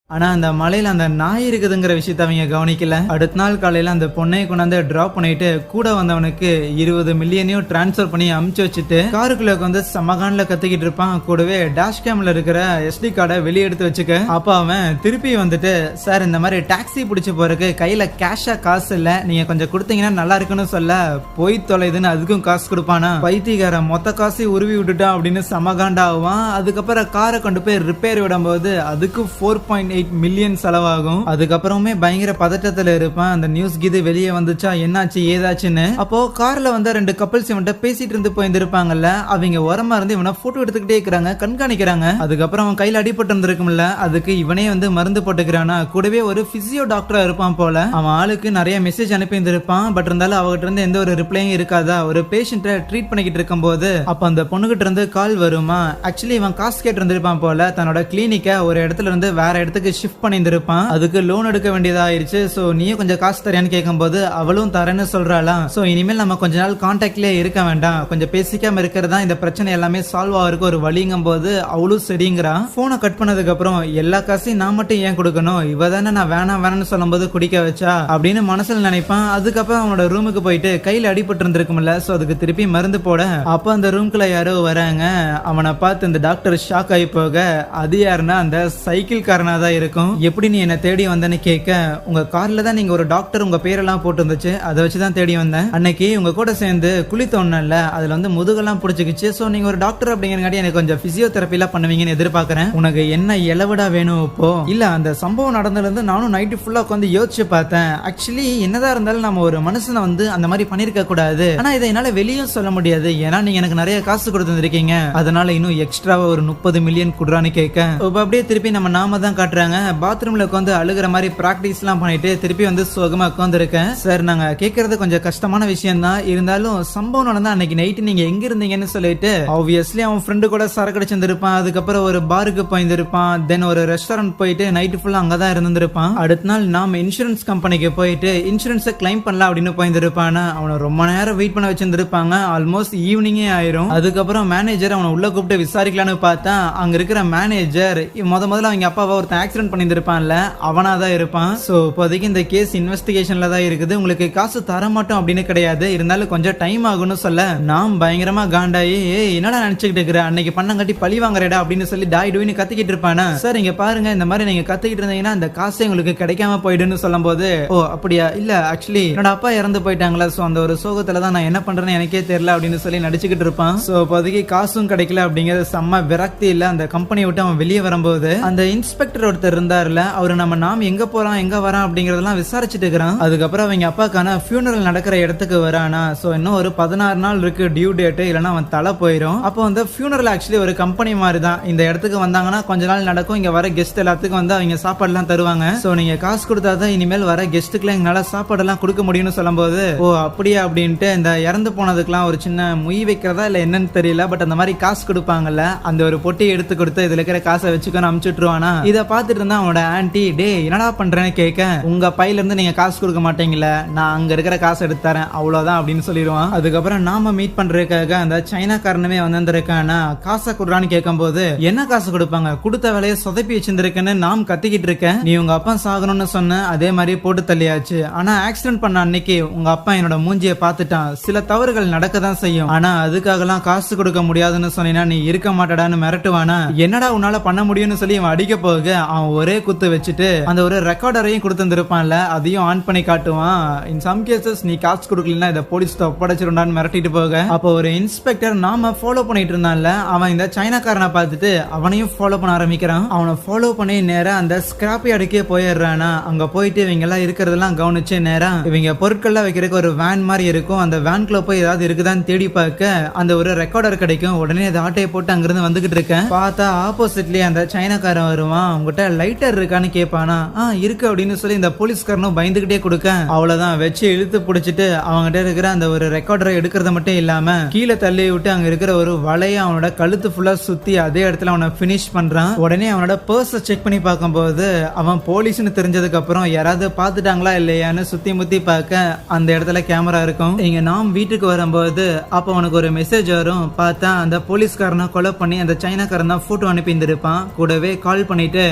ஆனா அந்த மலையில அந்த நாய் இருக்குதுங்கிற விஷயத்த அவங்க கவனிக்கல. அடுத்த நாள் காலையில அந்த பொண்ணை கொண்டாந்து டிராப் பண்ணிட்டு கூட வந்தவனுக்கு 20 மில்லியனையும் டிரான்ஸ்பர் பண்ணி அமுச்சு வச்சுட்டு காருக்குள்ள வந்து சமகான்ல கத்திக்கிட்டு இருப்பான். கூடவே டேஷ் கேம்ல இருக்கிற SD கார்டை வெளியே எடுத்து வச்சுக்க. அப்ப அவன் திருப்பி வந்துட்டு, சார் இந்த மாதிரி டாக்ஸி பிடிச்சு போறதுக்கு கையில கேஷா காசு இல்ல, நீங்க கொஞ்சம் கொடுத்தீங்கன்னா நல்லா இருக்குன்னு சொல்ல, போய் தொலைதுன்னு அதுக்கும் காசு கொடுப்பானா. பைத்தியக்கார மொத்த காசையும் உருவி விட்டுட்டான் அப்படின்னு சமகாண்டாவான். அதுக்கப்புறம் காரை கொண்டு போய் ரிப்பேர் விடும்போது அதுக்கு 4.8 மில்லியன் செலவாகும். அதுக்கப்புறமே பயங்கர பதட்டத்துல இருப்பான். அந்த நியூஸ் கீது வெளியே வந்துச்சா என்னாச்சு ஏதாச்சுன்னு. அப்போ கார்ல வந்து 2 கப்பல்ஸ் இவன்ட்ட பேசிட்டு இருந்து போயிருப்பாங்கல்ல, அவங்க ஓரமா இருந்து இவனை போட்டோ எடுத்துக்கிட்டே இருக்கிறாங்க, கண்காணிக்கிறாங்க. அதுக்கப்புறம் அவன் கையில அடிபட்டு இருந்திருக்கும்ல, அதுக்கு இவனே வந்து மருந்து போட்டுக்கிறானா. கூடவே ஒரு பிசியோ டாக்டரா இருப்பான் போல. அவன் ஆளுக்கு நிறைய மெசேஜ் அனுப்பி இருந்திருப்பான். பட் இருந்தாலும் அவகிட்ட இருந்து எந்த ஒரு ரிப்ளையும் இருக்காதா. ஒரு பேஷண்ட்டை ட்ரீட் பண்ணிக்கிட்டு இருக்கும் போது அப்ப அந்த பொண்ணுகிட்ட இருந்து கால் வருமா. ஆக்சுவலி இவன் காசு கேட்டு இருந்திருப்பான் போல. தன்னோட கிளினிக்கை ஒரு இடத்துல இருந்து வேற இடத்துக்கு ஷிஃப்ட் பண்ணியிருப்பான். அதுக்கு லோன் எடுக்க வேண்டியதாயிருச்சு. சோ நீயே கொஞ்சம் காசு தரேன்னு கேட்கும்போது அவளும் தரேன்னு சொல்றாளாம். சோ இனிமேல் நம்ம கொஞ்ச நாள் கான்டாக்ட்லயே இருக்க வேண்டாம், கொஞ்சம் பேசிக்காம இருக்கிறதா இந்த பிரச்சனை எல்லாமே சால்வ் ஆகிறதுக்கு ஒரு வழிங்கும் போது அவளும் சரிங்கிறா. போனை கட் பண்ணதுக்கு அப்புறம் எல்லா காசையும் நான் மட்டும் ஏன் கொடுக்கணும், இவ தானே நான் வேணாம்னு சொல்லும் போது குடிக்க வச்சா அப்படின்னு மனசுல நினைப்பான். அதுக்கப்புறம் அவனோட ரூமுக்கு போயிட்டு கையில அடிபட்டு இருந்திருக்கும்ல, சோ அதுக்கு திருப்பி மருந்து போட அப்ப அந்த ரூம்குள்ள யாரோ வராங்க. அவனை பார்த்து இந்த டாக்டர் ஷாக் ஆகி போக, அது யாருன்னா அந்த சைக்கிள் காரனா தான் இருக்கும். எப்படி நீ என்ன தேடி வந்தேன்னு கேட்க, உங்க கார்ல தான் நீங்க ஒரு டாக்டர் உங்க பேரெல்லாம் போட்டு இருந்துச்சு, அதை வச்சுதான் தேடி வந்தேன். அன்னைக்கு உங்க கூட சேர்ந்து குழி தோணும்ல, அதுல வந்து முதுகெல்லாம் பிடிச்சிக்கிச்சு. சோ நீங்க ஒரு டாக்டர் அப்படிங்கிறங்காட்டி எனக்கு கொஞ்சம் பிசியோதெரபி எல்லாம் பண்ணுவீங்கன்னு எதிர்பார்க்கறேன். உனக்கு என்ன இளவிடா வேணும் இப்போ? இல்ல அந்த சம்பவம் நடந்ததுல இருந்து நானும் நைட்டு ஃபுல்லா உட்காந்து யோசிச்சு பார்த்தேன். ஆக்சுவலி என்னதான் இருந்தாலும் நம்ம ஒரு மனுஷனை வந்து அந்த மாதிரி பண்ணிருக்க கூடாது. ஆனா இதை என்னால வெளியும் சொல்ல முடியாது, ஏன்னா நீங்க எனக்கு நிறைய காசு கொடுத்துருக்கீங்க, அதனால இன்னும் எக்ஸ்ட்ராவா ஒரு 30 மில்லியன் குடுறான்னு கேட்க, அப்படியே திருப்பி நம்ம நாம தான் காட்டுறாங்க. பாத்ரூம்ல உட்காந்து அழுகிற மாதிரி பிராக்டிஸ் எல்லாம் பண்ணிட்டு திருப்பி வந்து சுகமா உட்கார்ந்து இருக்கேன். சார் நாங்க கேட்கறது கொஞ்சம் கஷ்டமான விஷயம் தான், இருந்தாலும் சம்பவம் நடந்தா அன்னைக்கு நைட்டு நீங்க எங்க இருந்தீங்கன்னு சொல்லிட்டு, ஆப்வியஸ்லி அவன் ஃப்ரெண்டு கூட சரக்கு அடிச்சிருந்திருப்பான். அதுக்கப்புறம் ஒரு பாருக்கு போயிருந்திருப்பான். தென் ஒரு ரெஸ்டாரண்ட் போயிட்டு நைட்டு ஃபுல்லா அங்கதான் இருந்திருப்பான். அடுத்த நாள் நாம இன்சூரன்ஸ் கம்பெனிக்கு போயிட்டு இன்சூரன்ஸை கிளைம் பண்ணலாம் அப்படின்னு போயிருந்திருப்பான். அவனை ரொம்ப நேரம் வெயிட் பண்ண வச்சிருந்திருப்பாங்க. ஆல்மோஸ்ட் ஈவினிங்கே ஆயிரும். அதுக்கப்புறம் மேனேஜர் அவனை உள்ள கூப்பிட்டு விசாரிக்கலான்னு பார்த்தா அங்க இருக்கிற மேனேஜர் முதல்ல அவங்க அப்பாவை ஒருத்தன் ஆக்சிடென்ட் பண்ணியிருந்திருப்பான்ல, அவனாதான் இருப்பான். சோ இப்போதைக்கு இந்த கேஸ் இன்வெஸ்டிகேஷன்ல தான் இருக்குது, உங்களுக்கு காசு தர மாட்டோம் அப்படின்னு கிடையாது, இருந்தாலும் கொஞ்சம் டைம் ஆகும்னு சொல்ல நாம் பயங்கரமா காண்டாயி, என்னடா நினைச்சுக்கிட்டு இருக்கிற, அன்னைக்கு பண்ணங்காட்டி பழி வாங்குறடா அப்படின்னு சொல்லி டாய் டூன்னு கத்திக்கிட்டு இருப்பானா. சார் இங்க பாருங்க, இந்த மாதிரி நீங்க கத்திக்கிட்டு இருந்தீங்கன்னா அந்த காசு உங்களுக்கு கிடைக்காம போயிடுன்னு சொல்லும் போது, ஓ அப்படியா, இல்ல ஆக்சுவலி என்னோட அப்பா இறந்து போயிட்டாங்களா, சோ அந்த ஒரு சோகத்துல தான் நான் என்ன பண்றேன்னு எனக்கே தெரியல அப்படின்னு சொல்லி நடிச்சுக்கிட்டு இருப்பான். சோ இப்போதைக்கு காசும் கிடைக்கல அப்படிங்கறது செம்ம விரக்தி இல்ல. அந்த கம்பெனி விட்டு அவன் வெளியே வரும்போது அந்த இன்ஸ்பெக்டர் ஒருத்தர் இருந்தாருல, அவரு நாம் எங்க போறோம் எங்க வரோம் அப்படிங்கறதெல்லாம் விசாரிச்சுட்டு இருக்கிறான். அதுக்கப்புறம் அவங்க அப்பாக்கான ஃபியூனரல் நடக்கிற இடத்துக்கு வரானா. சோ இன்னும் ஒரு 16 நாள் இருக்கு டியூ டேட், இல்லைன்னா அவன் தலை போயிடும். அப்போ வந்து ஃபியூனரல் ஆக்சுவலி ஒரு கம்பெனி மாதிரி தான். இந்த இடத்துக்கு வந்தாங்கன்னா கொஞ்ச நாள் நடக்கும், இங்க வர கெஸ்ட் எல்லாத்துக்கும் வந்து அவங்க சாப்பாடு எல்லாம் தருவாங்க. சோ நீங்க காசு கொடுத்தாதான் இனிமேல் வர கெஸ்ட்டுக்குலாம் எங்களால சாப்பாடு எல்லாம் கொடுக்க முடியும்னு சொல்லும் போது, ஓ அப்படியா அப்படின்ட்டு இந்த இறந்து போனதுக்கெல்லாம் ஒரு சின்ன முய் வைக்கிறதா இல்ல என்னன்னு தெரியல, பட் அந்த மாதிரி காசு கொடுப்பாங்கல்ல, அந்த ஒரு பொட்டியை எடுத்து கொடுத்து இதுல இருக்கிற காசை வச்சுக்கணும் அமுச்சுட்டுருவானா. இதை பார்த்துட்டு இருந்தா அவனோட ஆன்டி, டே என்னடா பண்றேன்னு கேட்க, உங்க பையில இருந்து நீங்க காசு கொடுக்க மாட்டீங்களா, நான் அங்க இருக்கிற காசு எடுத்து தரேன் அவ்வளவுதான் அப்படின்னு சொல்லிடுவான். அதுக்கப்புறம் நாம மீட் பண்றதுக்காக அந்த சைனாக்காரனவே வந்திருக்கானா, காசை கொடுறான்னு கேட்கும் போது, என்ன காசு கொடுப்பாங்க, கொடுத்த வேலையை சொதப்பி வச்சிருக்கேன்னு நாம் கத்திக்கிட்டு இருக்கேன், நீ உங்க அப்பா சாகணும்னு சொன்ன அதே மாதிரி போட்டு தள்ளியாச்சு. ஆனா ஆக்சிடென்ட் பண்ண அன்னைக்கு உங்க அப்பா என்னோட மூஞ்சியை பார்த்துட்டான், சில தவறுகள் நடக்கதான் செய்யும், ஆனா அதுக்காகலாம் காசு கொடுக்க முடியாதுன்னு சொன்னா நீ இருக்க மாட்டடான்னு மிரட்டுவானா. என்னடா உன்னால பண்ண முடியும்னு சொல்லி அவன் அடிக்க போக அவன் ஒரே குத்து வச்சுட்டு அந்த ஒரு ரெக்கார்டரையும் கொடுத்துருப்பான்ல அதையும் ஆன் பண்ணி காட்டுவான். இன் சம் கேசஸ் நீ காசு கொடுக்கலன்னா இதை போலீஸ் ஒப்படைச்சிருந்தான்னு மிரட்டிட்டு போக அப்போ ஒரு இன்ஸ்பெக்டர் நாம ஃபாலோ பண்ணிட்டு இருந்தான்ல அவன் இந்த சைனாக்காரனை பார்த்துட்டு அவனையும் ஃபாலோ பண்ண ஆரம்பிக்கிறான். அவனை ஃபாலோ பண்ணி நேரா அந்த ஸ்கிராப் யார்டுக்கே போயிடுறானா. அங்க போயிட்டு இவங்க எல்லாம் இருக்கிறதெல்லாம் கவனிச்சு நேரா இவங்க பொருட்கள்லாம் வைக்கிறதுக்கு ஒரு வேன் மாதிரி இருக்கும். அந்த வேன்குள்ள போய் ஏதாவது இருக்குதான்னு தேடி பார்க்க அந்த ஒரு ரெக்கார்டர் கிடைக்கும். உடனே அதை ஆட்டையை போட்டு அங்கிருந்து வந்துகிட்டு இருக்கேன். பார்த்தா ஆப்போசிட்லயே அந்த சைனாக்காரன் வருவான். உங்ககிட்ட லைட்டர் இருக்கான்னு கேட்பானா. இருக்கு அப்படின்னு சொல்லி இந்த போலீஸ்காரனும் பயந்துகிட்டே கொடுக்க அவ்வளவுதான் வச்சு இழுத்து பிடிச்சிட்டு அவங்ககிட்ட இருக்கிற அந்த ஒரு ரெக்கார்டரை எடுக்கிறத மட்டும் இல்லாம கீழே தள்ளி விட்டு அங்க இருக்கிற ஒரு வலைய அவனோட கழுத்து ஃபுல்லா சுத்தி அதே இடத்துல அவனை பினிஷ் பண்றான். உடனே அவனோட பர்ஸை செக் பண்ணி பார்க்கும்போது அவன் போலீஸ்னு தெரிஞ்சதுக்கு அப்புறம் யாராவது பார்த்துட்டாங்களா இல்லையான்னு சுத்தி முத்தி பார்க்க அந்த இடத்துல கேமரா இருக்கும். இங்க நாம் வீட்டுக்கு வரும்போது அப்ப அவனுக்கு ஒரு மெசேஜ் வரும். பார்த்தா அந்த போலீஸ்காரனை கொலை பண்ணி அந்த சைனாக்காரன் தான் போட்டோ அனுப்பி இருந்திருப்பான். கூடவே கால் பண்ணிட்டு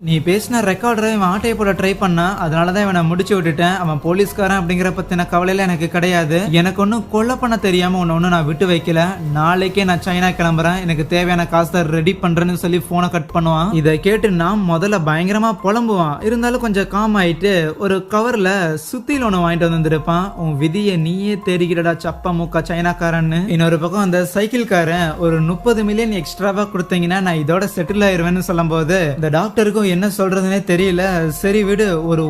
நீ பேசின ரெக்கார்டரை இவன் ஆட்டையை போட ட்ரை பண்ணா அதனாலதான் இவனை முடிச்சு விட்டுட்டேன். அவன் போலீஸ்காரன் அப்படிங்கிற பத்தின கவலையில எனக்கு கிடையாது. எனக்கு ஒன்னும் கொலை பண்ண தெரியாம ஒன்னு நான் விட்டு வைக்கல. நாளைக்கே நான் சைனா கிளம்புறேன். எனக்கு தேவையான காசை ரெடி பண்றேன்னு சொல்லி போனை கட் பண்ணுவான். இதை கேட்டு நான் முதல்ல பயங்கரமா புலம்புவான். இருந்தாலும் கொஞ்சம் காம் ஆயிட்டு ஒரு கவர்ல சுத்தியில் ஒண்ணு வாங்கிட்டு வந்துருப்பான். உன் விதியை நீயே தேடிக்கிறடா சப்ப மூக்கா சைனாக்காரன்னு. இன்னொரு பக்கம் அந்த சைக்கிள் காரன் ஒரு 30 மில்லியன் எக்ஸ்ட்ராவா கொடுத்தீங்கன்னா நான் இதோட செட்டில் ஆயிருவேன்னு சொல்லும் போது இந்த டாக்டருக்கும் என்ன சொல்றதுனே தெரியல. சரி விடு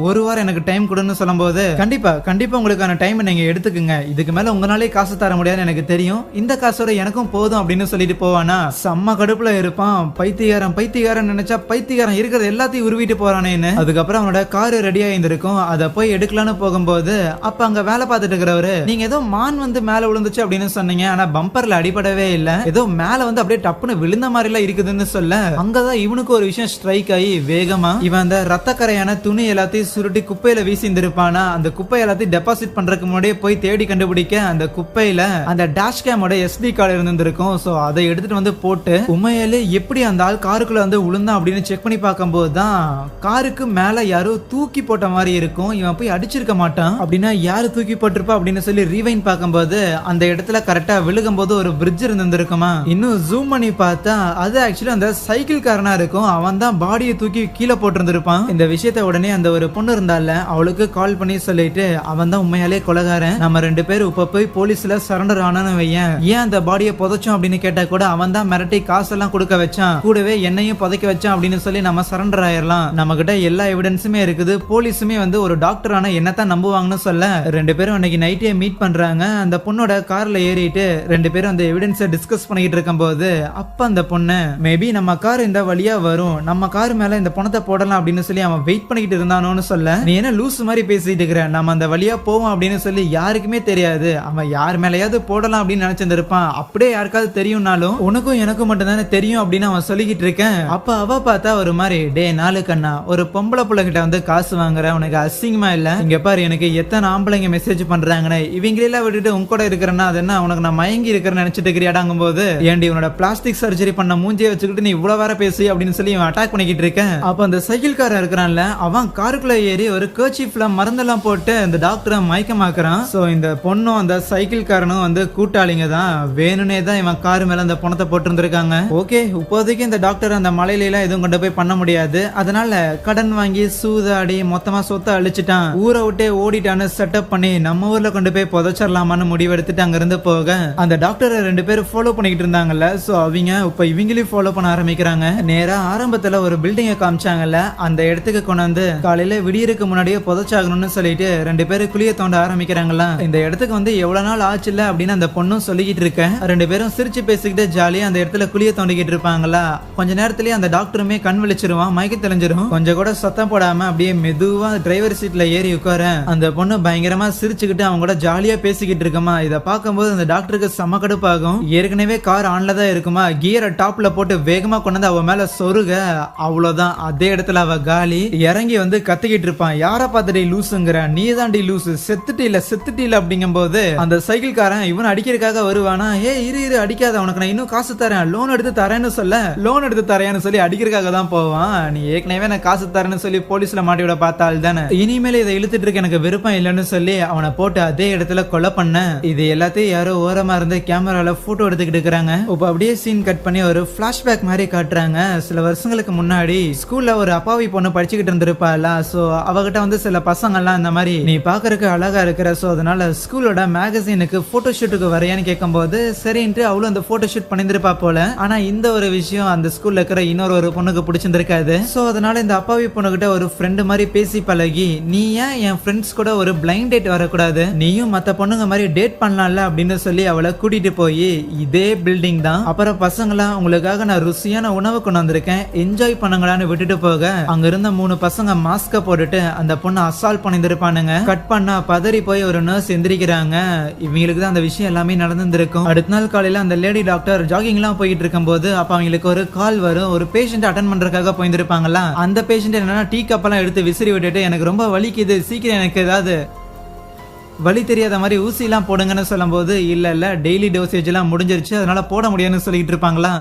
ஒரு வாரம் எனக்கு டைம் கொடுன்னு சொல்லும் போது கண்டிப்பா உங்களுக்கான டைம் நீங்க எடுத்துக்குங்க. இதுக்கு மேல உங்களாலே காசு தர முடியாதுன்னு எனக்கு தெரியும். இந்த காசோட எனக்கும் போதும் அப்படின்னு சொல்லிட்டு போவானா. செம்ம கடுப்புல இருப்பான். பைத்தியக்காரன் நினைச்சா பைத்தியக்காரன் இருக்கிறது எல்லாத்தையும் உருவிட்டு போறானேன்னு. அதுக்கப்புறம் அவனோட காரு ரெடியா இருந்திருக்கும். அதை போய் எடுக்கலான்னு போகும்போது அப்ப அங்க வேலை பார்த்துட்டு இருக்கிறவரு நீங்க ஏதோ மான் வந்து மேல விழுந்துச்சு அப்படின்னு சொன்னீங்க. ஆனா பம்பர்ல அடிபடவே இல்ல. ஏதோ மேல வந்து அப்படியே டப்புன்னு விழுந்த மாதிரி எல்லாம் இருக்குதுன்னு சொல்ல அங்கதான் இவனுக்கு ஒரு விஷயம் ஸ்ட்ரைக் ஆகி வேகமா இவன் அந்த ரத்த கரையான துணி எல்லாத்தையும் சுருட்டி குப்பையில வீசிந்திருப்பானா. அந்த குப்பை எல்லாத்தையும் டெபாசிட் பண்றதுக்கு முன்னாடியே போய் தேடி கண்டுபிடிக்க அந்த குப்பையில அந்த டேஷ் கேமோட SD கார்டு இருந்திருக்கும். சோ அதை எடுத்துட்டு வந்து போட்டு உண்மையிலே எப்படி அந்த ஆள் காருக்குள்ள வந்து விழுந்தான் அப்படின்னு செக் பண்ணி பார்க்கும்போது தான் காருக்கு மேல யாரோ தூக்கி போட்ட மாதிரி இருக்கும். இவன் போய் அடிச்சிருக்க மாட்டான். அப்படின்னா யாரு தூக்கி போட்டிருப்பா அப்படின்னு சொல்லி ரீவைன் பார்க்கும்போது அந்த இடத்துல கரெக்டா விழுகும் போது ஒரு பிரிட்ஜ் இருந்திருக்குமா. இன்னும் ஜூம் பண்ணி பார்த்தா அது ஆக்சுவலி அந்த சைக்கிள் காரனா இருக்கும். அவன் தான் பாடியை தூக்கி கீழே போட்டிருந்திருப்பான். இந்த விஷயத்த உடனே அந்த ஒரு பொண்ணு இருந்தால அவளுக்கு கால் பண்ணி சொல்லிட்டு அவன் தான் உண்மையாலே கொலைகாரன். நம்ம 2 பேரும் இப்ப போய் போலீஸ்ல சரண்டர் ஆனான்னு வையன். ஏன் அந்த பாடியை புதைச்சோம் அப்படின்னு கேட்டா கூட அவன் தான் மிரட்டி காசெல்லாம் கொடுக்க வச்சான். கூடவே என்னையும் புதைக்க வச்சான் அப்படின்னு சொல்லி நம்ம சரண்டர் ஆயிரலாம். நம்ம கிட்ட எல்லா எவிடன்ஸுமே இருக்குது. போலீஸுமே வந்து ஒரு டாக்டர் ஆனா என்னத்தான் நம்புவாங்கன்னு சொல்ல 2 பேரும் அன்னைக்கு நைட்டே மீட் பண்றாங்க. அந்த பொண்ணோட கார்ல ஏறிட்டு 2 பேரும் அந்த எவிடன்ஸை டிஸ்கஸ் பண்ணிட்டு இருக்கும் போது அப்ப அந்த பொண்ணு மேபி நம்ம கார் இந்த வழியா வரும், நம்ம கார் மேல இந்த பணத்தை போடலாம் அப்படின்னு சொல்லி அவன் வெயிட் பண்ணிட்டு இருந்தானோன்னு சொல்ல நீ என்ன லூஸ் மாதிரி பேசிட்டு இருக்கிற, நம்ம அந்த வழியா போவோம் அப்படின்னு சொல்லி யாருக்குமே தெரியாது. அவன் யார் மேலேயாவது போடலாம் அப்படின்னு நினைச்சிருப்பான். அப்படியே யாருக்காவது தெரியும்னாலும் உனக்கும் எனக்கும் மட்டும் தானே தெரியும் அப்படின்னு அவன் சொல்லிக்கிட்டு இருக்கேன். அப்ப அவ பார்த்தா ஒரு மாதிரி டே நாலு கண்ணா ஒரு பொம்பளை புள்ள கிட்ட வந்து காசு வாங்குற உனக்கு அசிங்கமா இல்ல? இங்க பாரு எனக்கு எத்தனை ஆம்பளைங்க மெசேஜ் பண்றாங்கன்னு இவங்களெல்லாம் விட்டுட்டு உன் கூட இருக்கிறன்னா அது என்ன உனக்கு நான் மயங்கி இருக்கிறேன்னு நினைச்சிட்டு இருக்கிறியாடாங்கும் போது ஏண்டி உன்னோட பிளாஸ்டிக் சர்ஜரி பண்ண மூஞ்சியை வச்சுக்கிட்டு நீ இவ்வளவு வேற பேசி அப்படின்னு சொல்லி இவன் அட்டாக் பண்ணிக்கிட்டு இருக்கேன். அப்ப அந்த சைக்கிள் காரன் இருக்கிறான்ல அவன் காருக்குள்ள ஏறி ஒரு கர்ச்சீஃப்ல மருந்தெல்லாம் போட்டு அந்த டாக்டரை மயக்கமாக்குறான். சோ இந்த பொண்ணும் அந்த சைக்கிள் காரனும் வந்து கூட்டாளிங்க தான். வேணும்னே தான் இவன் காரு மேல அந்த பணத்தை போட்டு இருந்திருக்காங்க. ஓகே இப்போதைக்கு இந்த டாக்டர் அந்த மலையில எல்லாம் எதுவும் கொண்டு போய் பண்ண முடியாது. அதனால கடன் வாங்கி சூதாடி மொத்தமா சொத்தை அழிச்சிட்டான். ஊரை விட்டே ஓடிட்டான்னு செட்டப் பண்ணி நம்ம ஊர்ல கொண்டு போய் புதைச்சிடலாமான்னு முடிவெடுத்துட்டு அங்க இருந்து போக அந்த டாக்டரை 2 பேரும் ஃபாலோ பண்ணிக்கிட்டு இருந்தாங்கல்ல. சோ அவங்க இப்ப இவங்களையும் ஃபாலோ பண்ண ஆரம்பிக்கிறாங்க. நேரா ஆரம்பத்துல ஒரு பில்டிங்கை காமிச்சாங்கல்ல அந்த இடத்துக்கு கொண்டு வந்து காலையில விடியருக்கு முன்னாடியே புதைச்சாகணும்னு சொல்லிட்டு 2 பேரும் குழிய தோண்ட ஆரம்பிக்கிறாங்களா. இந்த இடத்துக்கு வந்து எவ்வளவு நாள் ஆச்சு இல்ல அப்படின்னு அந்த பொண்ணும் சொல்லிக்கிட்டு இருக்கேன். 2 பேரும் சிரிச்சு பேசிக்கிட்டு ஜாலியா அந்த இடத்துல குழிய தோண்டிக்கிட்டு இருப்பாங்களா. கொஞ்ச நேரத்திலேயே அந்த டாக்டருமே கண் விழிச்சிருவான், மயக்க தெளிஞ்சிரும். கொஞ்சம் கூட சத்தம் போடாம அப்படியே மெதுவா டிரைவர் சீட்ல ஏறி உட்கார அந்த பொண்ணு பயங்கரமா சிரிச்சுக்கிட்டு அவங்க கூட ஜாலியா பேசிக்கிட்டு இருக்குமா. இதை பார்க்கும்போது அந்த டாக்டருக்கு செம கடுப்பாகும். ஏற்கனவே கார் ஆன்ல தான் இருக்குமா. கியரை டாப்ல போட்டு வேகமா கொண்டு வந்து அவ மேல சொருக அவ்வளவுதான். அதே இடத்துல அவ காலி. இறங்கி வந்து கத்திக்கிட்டு இருப்பான். யார பார்த்துட்டு லூசுங்கிற, நீ தாண்டி லூசு, செத்துட்டில அப்படிங்கும் போது அந்த சைக்கிள் காரன் இவன் அடிக்கிறதுக்காக வருவானா. ஏ இரு அடிக்காத, உனக்கு நான் இன்னும் காசு தரேன், லோன் எடுத்து தரேன்னு சொல்ல லோன் எடுத்து தரேன்னு சொல்லி அடிக்கிறதுக்காக தான் போவான். நீ ஏற்கனவே நான் காசு தரேன்னு சொல்லி போலீஸ்ல மாட்டி விட பார்த்தால் தானே இனிமேல் இதை இழுத்துட்டு இருக்க எனக்கு விருப்பம் இல்லைன்னு சொல்லி அவனை போட்டு அதே இடத்துல கொலை பண்ண. இது எல்லாத்தையும் யாரோ ஓரமா இருந்து கேமரால போட்டோ எடுத்துக்கிட்டு இருக்காங்க. இப்ப அப்படியே சீன் கட் பண்ணி ஒரு பிளாஷ்பேக் மாதிரி காட்டுறாங்க. சில வருஷங்களுக்கு முன்னாடி ஸ்கூல்ல ஒரு அப்பாவி பொண்ணு படிச்சுக்கிட்டு இருந்திருப்பாளா. சோ அவகிட்ட வந்து சில பசங்க எல்லாம் இந்த மாதிரி நீ பாக்குறதுக்கு அழகா இருக்கிற, சோ அதனால ஸ்கூலோட மேகசினுக்கு போட்டோ ஷூட்டுக்கு வரையான்னு கேட்கும்போது சரின்ட்டு அவளும் அந்த போட்டோ ஷூட் பண்ணிருப்பா போல. ஆனா இந்த ஒரு விஷயம் அந்த ஸ்கூல்ல இருக்கிற இன்னொரு ஒரு பொண்ணுக்கு பிடிச்சிருக்காது. சோ அதனால இந்த அப்பாவி பொண்ணுகிட்ட ஒரு ஃப்ரெண்டு மாதிரி பேசி பழகி நீ ஏன் என் ஃப்ரெண்ட்ஸ் கூட ஒரு பிளைண்ட் டேட் வரக்கூடாது, நீயும் மத்த பொண்ணுங்க மாதிரி டேட் பண்ணலாம்ல அப்படின்னு சொல்லி அவளை கூட்டிட்டு போய் இதே பில்டிங் தான் அப்புறம் பசங்களா உங்களுக்காக நான் ருசியான உணவு கொண்டு வந்திருக்கேன், என்ஜாய் பண்ணுங்களான்னு விட்டுட்டு போக அங்க இருந்த 3 பசங்க மாஸ்க போட்டுட்டு அந்த பொண்ணு அசால்ட் பண்ணிருப்பானுங்க. கட் பண்ணா பதறி போய் ஒரு நர்ஸ் எந்திரிக்கிறாங்க. இவங்களுக்கு தான் அந்த விஷயம் எல்லாமே நடந்திருக்கும். அடுத்த நாள் காலையில அந்த லேடி டாக்டர் ஜாகிங் எல்லாம் போயிட்டு இருக்கும் போது அப்ப அவங்களுக்கு ஒரு கால் வரும். ஒரு பேஷண்ட் அட்டன் பண்றதுக்காக போயிருப்பாங்களா. அந்த பேஷண்ட் என்னன்னா டீ கப்பெல்லாம் எடுத்து விசிறி விட்டுட்டு எனக்கு ரொம்ப வலிக்குது, சீக்கிரம் எனக்கு ஏதாவது வலி தெரியாத மாதிரி ஊசி எல்லாம் போடுங்கன்னு சொல்லும் போது இல்ல டெய்லி டோசேஜ் எல்லாம் முடிஞ்சிருச்சு அதனால போட முடியாதுன்னு சொல்லிட்டு இருப்பாங்களா.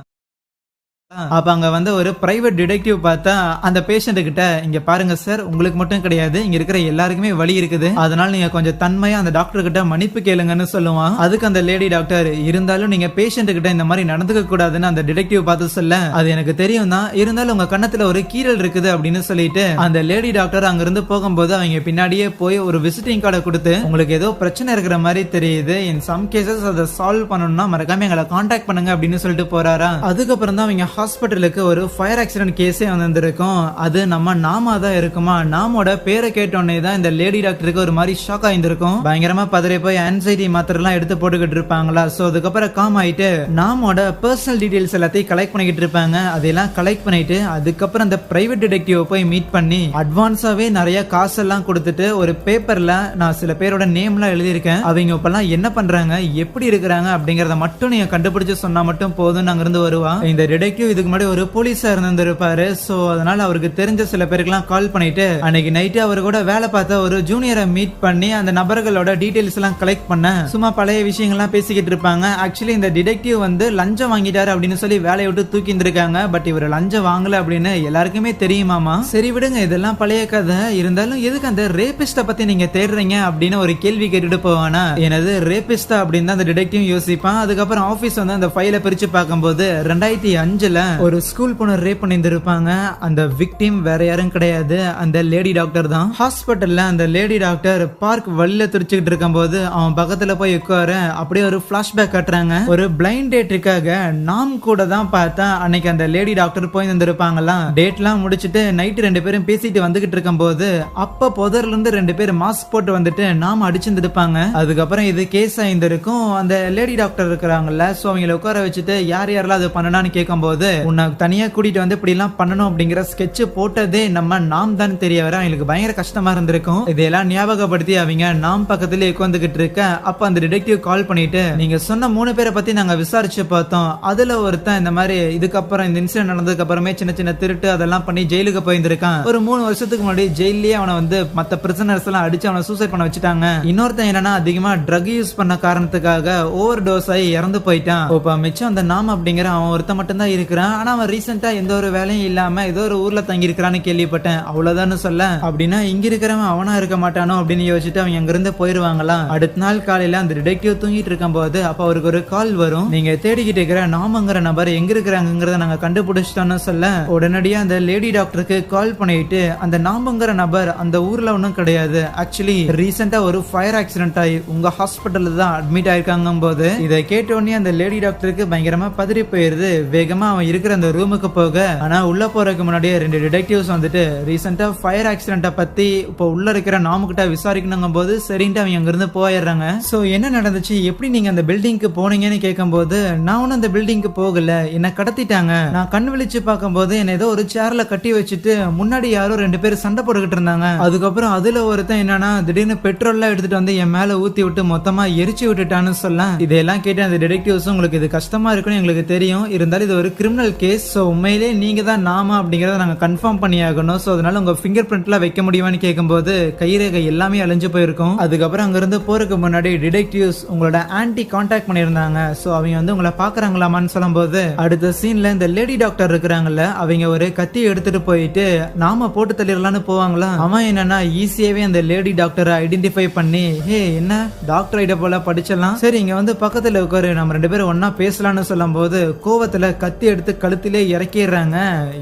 அப்ப அங்க வந்து ஒரு பிரைவேட் டிடெக்டிவ் பார்த்தா அந்த பேஷண்ட் கிட்ட இங்க பாருங்க சார், உங்களுக்கு மட்டும் கிடையாது இங்க இருக்கிற எல்லாருக்குமே வலி இருக்குது, அதனால நீங்க கொஞ்சம் தன்மையா அந்த டாக்டர் கிட்ட மன்னிப்பு கேளுங்கன்னு சொல்லுவான். அதுக்கு அந்த லேடி டாக்டர் இருந்தாலும் நீங்க பேஷண்ட் கிட்ட இந்த மாதிரி நடந்துக்க கூடாதுன்னு அந்த டிடெக்டிவ் பார்த்து சொல்ல அது எனக்கு தெரியும் தான், இருந்தாலும் உங்க கண்ணத்துல ஒரு கீரல் இருக்குது அப்படின்னு சொல்லிட்டு அந்த லேடி டாக்டர் அங்க இருந்து போகும்போது அவங்க பின்னாடியே போய் ஒரு விசிட்டிங் கார்டை கொடுத்து உங்களுக்கு ஏதோ பிரச்சனை இருக்கிற மாதிரி தெரியுது, இன் சம் கேசஸ் அதை சால்வ் பண்ணணும்னா மறக்காம எங்களை கான்டாக்ட் பண்ணுங்க அப்படின்னு சொல்லிட்டு போறாரா. அதுக்கப்புறம் தான் அவங்க ஹாஸ்பிட்டலுக்கு ஒரு ஃபயர் ஆக்சிடென்ட் கேஸே வந்திருக்கும். அது நம்ம நாமா தான் இருக்குமா. நாமோட பேரை கேட்டோன்னே தான் இந்த லேடி டாக்டருக்கு ஒரு மாதிரி ஷாக் ஆயிருந்திருக்கும். பயங்கரமா பதறி போய் ஆன்சைட்டி மாத்திரை எல்லாம் எடுத்து போட்டுக்கிட்டு இருப்பாங்களா. சோ அதுக்கப்புறம் காம் ஆயிட்டு நாமோட பர்சனல் டீடைல்ஸ் எல்லாத்தையும் கலெக்ட் பண்ணிக்கிட்டு இருப்பாங்க. அதெல்லாம் கலெக்ட் பண்ணிட்டு அதுக்கப்புறம் அந்த பிரைவேட் டிடெக்டிவ் போய் மீட் பண்ணி அட்வான்ஸாவே நிறைய காசெல்லாம் கொடுத்துட்டு ஒரு பேப்பர்ல நான் சில பேரோட நேம்லாம் எழுதியிருக்கேன், அவங்க இப்பெல்லாம் என்ன பண்றாங்க எப்படி இருக்கிறாங்க அப்படிங்கறத மட்டும் நீங்க கண்டுபிடிச்சு சொன்னா மட்டும் போதும் அங்க இருந்து வருவா. இந்த டிடெக்டிவ் இதுக்கு முன்னாடி ஒரு போலீஸா இருந்திருப்பாரு. சோ அதனால அவருக்கு தெரிஞ்ச சில பேருக்குலாம் கால் பண்ணிட்டு அன்னைக்கு நைட்டு அவர் கூட வேலை பார்த்த ஒரு ஜூனியரை மீட் பண்ணி அந்த நபர்களோட டீடைல்ஸ் எல்லாம் கலெக்ட் பண்ண சும்மா பழைய விஷயங்கள்லாம் பேசிக்கிட்டு இருப்பாங்க. ஆக்சுவலி இந்த டிடெக்டிவ் வந்து லஞ்சம் வாங்கிட்டாரு அப்படின்னு சொல்லி வேலையை விட்டு தூக்கி இருந்திருக்காங்க. பட் இவர் லஞ்சம் வாங்கல அப்படின்னு எல்லாருக்குமே தெரியுமாமா. சரி விடுங்க இதெல்லாம் பழைய கதை, இருந்தாலும் எதுக்கு அந்த ரேபிஸ்ட பத்தி நீங்க தேடுறீங்க அப்படின்னு ஒரு கேள்வி கேட்டுட்டு போவானா. எனது ரேபிஸ்டா அப்படின்னு அந்த டிடெக்டிவ் யோசிப்பான். அதுக்கப்புறம் ஆபீஸ் வந்து அந்த ஃபைலை பிரிச்சு பார்க்கும்போது 2005 ஒரு ஸ்கூல் பொண்ணு ரேப் பண்ணிருப்பாங்க. அந்த விக்டிம் வேற யாரும் கிடையாது, அந்த லேடி டாக்டர் தான். ஹாஸ்பிட்டல்ல அந்த லேடி டாக்டர் பார்க் வழியில துடிச்சுக்கிட்டு இருக்கும் போது அவன் பக்கத்துல போய் உட்கார அப்படியே ஒரு பிளாஷ்பேக் காட்டுறாங்க. ஒரு பிளைண்ட் டேட்டுக்காக நாம் கூட தான் பார்த்தா அன்னைக்கு அந்த லேடி டாக்டர் போய் இருந்திருப்பாங்களாம். டேட்லாம் முடிச்சிட்டு நைட்டு 2 பேரும் பேசிட்டு வந்துகிட்டு இருக்கும் போது அப்ப புதர்ல இருந்து 2 பேர் மாஸ்க் போட்டு வந்துட்டு நாம அடிச்சிருந்திருப்பாங்க. அதுக்கப்புறம் இது கேஸ் ஆயிருந்திருக்கும். அந்த லேடி டாக்டர் இருக்கிறாங்கல்ல, சோ அவங்களை உட்கார வச்சுட்டு யார் யாரெல்லாம் அது பண்ணனான்னு கேட்கும்போது உன்னை தனியா கூட்டிட்டு வந்து இப்படி எல்லாம் பண்ணணும் அப்படிங்கிற ஸ்கெட்ச் போட்டதே நம்ம நாம் தான் தெரிய வர அவங்களுக்கு பயங்கர கஷ்டமா இருந்திருக்கும். இதெல்லாம் ஞாபகப்படுத்தி அவங்க நாம் பக்கத்துல உட்காந்துகிட்டு இருக்க அப்ப அந்த டிடெக்டிவ் கால் பண்ணிட்டு நீங்க சொன்ன 3 பேரை பத்தி நாங்க விசாரிச்சு பார்த்தோம், அதுல ஒருத்தன் இந்த மாதிரி இதுக்கப்புறம் இந்த இன்சிடென்ட் நடந்ததுக்கு அப்புறமே சின்ன சின்ன திருட்டு அதெல்லாம் பண்ணி ஜெயிலுக்கு போயிருந்திருக்கான். ஒரு 3 வருஷத்துக்கு முன்னாடி ஜெயிலே அவனை வந்து மத்த பிரிசனர்ஸ் எல்லாம் அடிச்சு அவனை சூசைட் பண்ண வச்சுட்டாங்க. இன்னொருத்தன் என்னன்னா அதிகமா ட்ரக் யூஸ் பண்ண காரணத்துக்காக ஓவர் டோஸ் ஆகி இறந்து போயிட்டான். இப்ப மிச்சம் அந்த நாம் அப்படிங்கிற அவன் ஒருத்தன் மட்டும் தான் இருக்கிறான். ஆனா அவன் ரீசெண்டா எந்த ஒரு வேலையும் இல்லாம ஏதோ ஒரு ஊர்ல தங்கி இருக்கிறான்னு கேள்விப்பட்டேன், அவ்வளவுதான் சொல்ல. அப்படின்னா இங்க இருக்கிறவன் அவனா இருக்க மாட்டானோ அப்படின்னு யோசிச்சுட்டு அவங்க அங்க இருந்து போயிருவாங்களா. அடுத்த நாள் காலையில அந்த டிடெக்டிவ் தூங்கிட்டு இருக்கும் போது அப்ப அவருக்கு ஒரு கால் வரும். நீங்க தேடிக்கிட்டு இருக்கிற நாமங்கிற நபர் எங்க இருக்கிறாங்கிறத நாங்க கண்டுபிடிச்சிட்டோம்னு சொல்ல உடனடியா அந்த லேடி டாக்டருக்கு கால் பண்ணிட்டு அந்த நாமங்கிற நபர் அந்த ஊர்ல ஒன்னும் கிடையாது, ஆக்சுவலி ரீசெண்டா ஒரு ஃபயர் ஆக்சிடென்ட் ஆகி உங்க ஹாஸ்பிட்டல்ல தான் அட்மிட் ஆயிருக்காங்க போது இதை கேட்டோடனே அந்த லேடி டாக்டருக்கு பயங்கரமா பதறி போயிருது. வேகமா அவன் இருக்கிற அந்த ரூமுக்கு போக ஆனா உள்ள போறதுக்கு முன்னாடியே 2 டிடெக்டிவ்ஸ் வந்துட்டு ரீசெண்டா ஃபயர் ஆக்சிடென்ட பத்தி இப்ப உள்ள இருக்கிற நாமகிட்ட விசாரிக்கணுங்கும் போது சரின்ட்டு அவங்க அங்க இருந்து போயிடுறாங்க. சோ என்ன நடந்துச்சு, எப்படி நீங்க அந்த பில்டிங்க்கு போனீங்கன்னு கேட்கும்போது நான் ஒன்னும் அந்த பில்டிங்க்கு போகல, என்ன கடத்திட்டாங்க, நான் கண் விழிச்சு பார்க்கும்போது என்ன ஏதோ ஒரு சேர்ல கட்டி வச்சுட்டு முன்னாடி யாரோ 2 பேர் சண்டை போட்டுக்கிட்டு இருந்தாங்க. அதுக்கப்புறம் அதுல ஒருத்தன் என்னன்னா திடீர்னு பெட்ரோல்லாம் எடுத்துட்டு வந்து என் மேல ஊத்தி விட்டு மொத்தமா எரிச்சு விட்டுட்டான்னு சொல்ல இதெல்லாம் கேட்டு அந்த டிடெக்டிவ்ஸ் உங்களுக்கு இது கஷ்டமா இருக்குன்னு எங்களுக்கு தெரியும், இருந்தாலும் இது ஒரு கிரிமினல் கேஸ், சோ உண்மையிலே நீங்க தான் நாம அப்படிங்கறத நாங்க கன்ஃபார்ம் பண்ணி ஆகணும், சோ அதனால உங்க ஃபிங்கர் பிரிண்ட்லாம் வைக்க முடியுமான்னு கேட்கும்போது கைரேகை எல்லாமே அழிஞ்சு போயிருக்கும். அதுக்கப்புறம் அங்க இருந்து போறதுக்கு முன்னாடி டிடெக்டிவ்ஸ் உங்களோட ஆன்டி கான்டாக்ட் பண்ணிருந்தாங்க, சோ அவங்க வந்து உங்களை பாக்குறாங்களாமான்னு சொல்லும் போது அடுத்த சீன்ல இந்த லேடி டாக்டர் இருக்கிறாங்கல்ல அவங்க ஒரு கத்தி எடுத்துட்டு போயிட்டு நாம போட்டு தள்ளிடலான்னு போவாங்களா. அவன் என்னன்னா ஈஸியாவே அந்த லேடி டாக்டரை ஐடென்டிஃபை பண்ணி ஹே என்ன டாக்டர் ஐட போல படிச்சலாம், சரி இங்க வந்து பக்கத்துல உட்காரு நம்ம 2 பேரும் ஒன்னா பேசலாம்னு சொல்லும் போது கோவத்துல கத்தி எடுத்து கழுத்திலே இறக்கிடுறாங்க.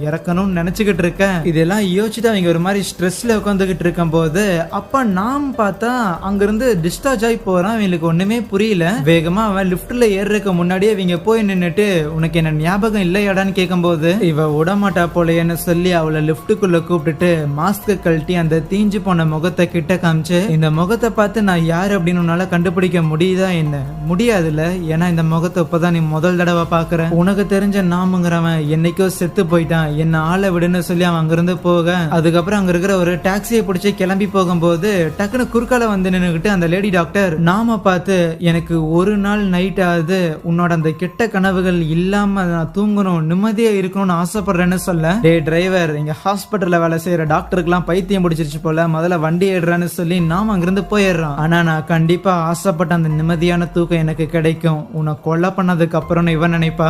இறக்கணும்னு நினைச்சுக்கிட்டு இருக்க இதெல்லாம் யோசிச்சுட்டு அவங்க ஒரு மாதிரி ஸ்ட்ரெஸ்ல உட்காந்துக்கிட்டு இருக்கும் போது அப்ப நாம் பார்த்தா அங்கிருந்து டிஸ்சார்ஜ் ஆகி போறான். இவங்களுக்கு ஒண்ணுமே புரியல. வேகமா அவன் லிப்ட்ல ஏறதுக்கு முன்னாடியே இவங்க போய் நின்னுட்டு உனக்கு என்ன ஞாபகம் இல்லையாடான்னு கேட்கும் போது இவ விடமாட்டா போலையன்னு சொல்லி அவளை லிப்டுக்குள்ள கூப்பிட்டுட்டு மாஸ்க் கழட்டி அந்த தீஞ்சு போன முகத்தை கிட்ட காமிச்சு இந்த முகத்தை பார்த்து நான் யாரு அப்படின்னு உன்னால கண்டுபிடிக்க முடியுதா என்ன? முடியாதுல. ஏன்னா இந்த முகத்தை இப்பதான் நீ முதல் தடவை பாக்குற. உனக்கு தெரிஞ்ச நாமுங்கிறவன் என்னைக்கோ செத்து போயிட்டான். என்ன ஆளை விடுன்னு சொல்லி அவன் அங்கிருந்து போக அதுக்கப்புறம் அங்க இருக்கிற ஒரு டாக்ஸியை பிடிச்சி கிளம்பி போகும்போது டக்குனு குறுக்கால வந்து நின்னுகிட்டு அந்த லேடி டாக்டர் நாம பார்த்து எனக்கு ஒரு நாள் நைட் ஆகுது உன்னோட அந்த கெட்ட கனவுகள் இல்லாம நான் தூங்கணும் நிம்மதியா இருக்கணும்னு ஆசைப்படுறேன்னு சொல்ல டே டிரைவர் இங்க ஹாஸ்பிட்டல்ல வேலை செய்யற டாக்டருக்கு எல்லாம் பைத்தியம் பிடிச்சிருச்சு போல முதல்ல வண்டி ஏடுறான்னு சொல்லி நாம அங்கிருந்து போயிடுறான். ஆனா நான் கண்டிப்பா ஆசைப்பட்ட அந்த நிம்மதியான தூக்கம் எனக்கு கிடைக்கும். உன்னை கொலை பண்ணதுக்கு அப்புறம் இவன் நினைப்பா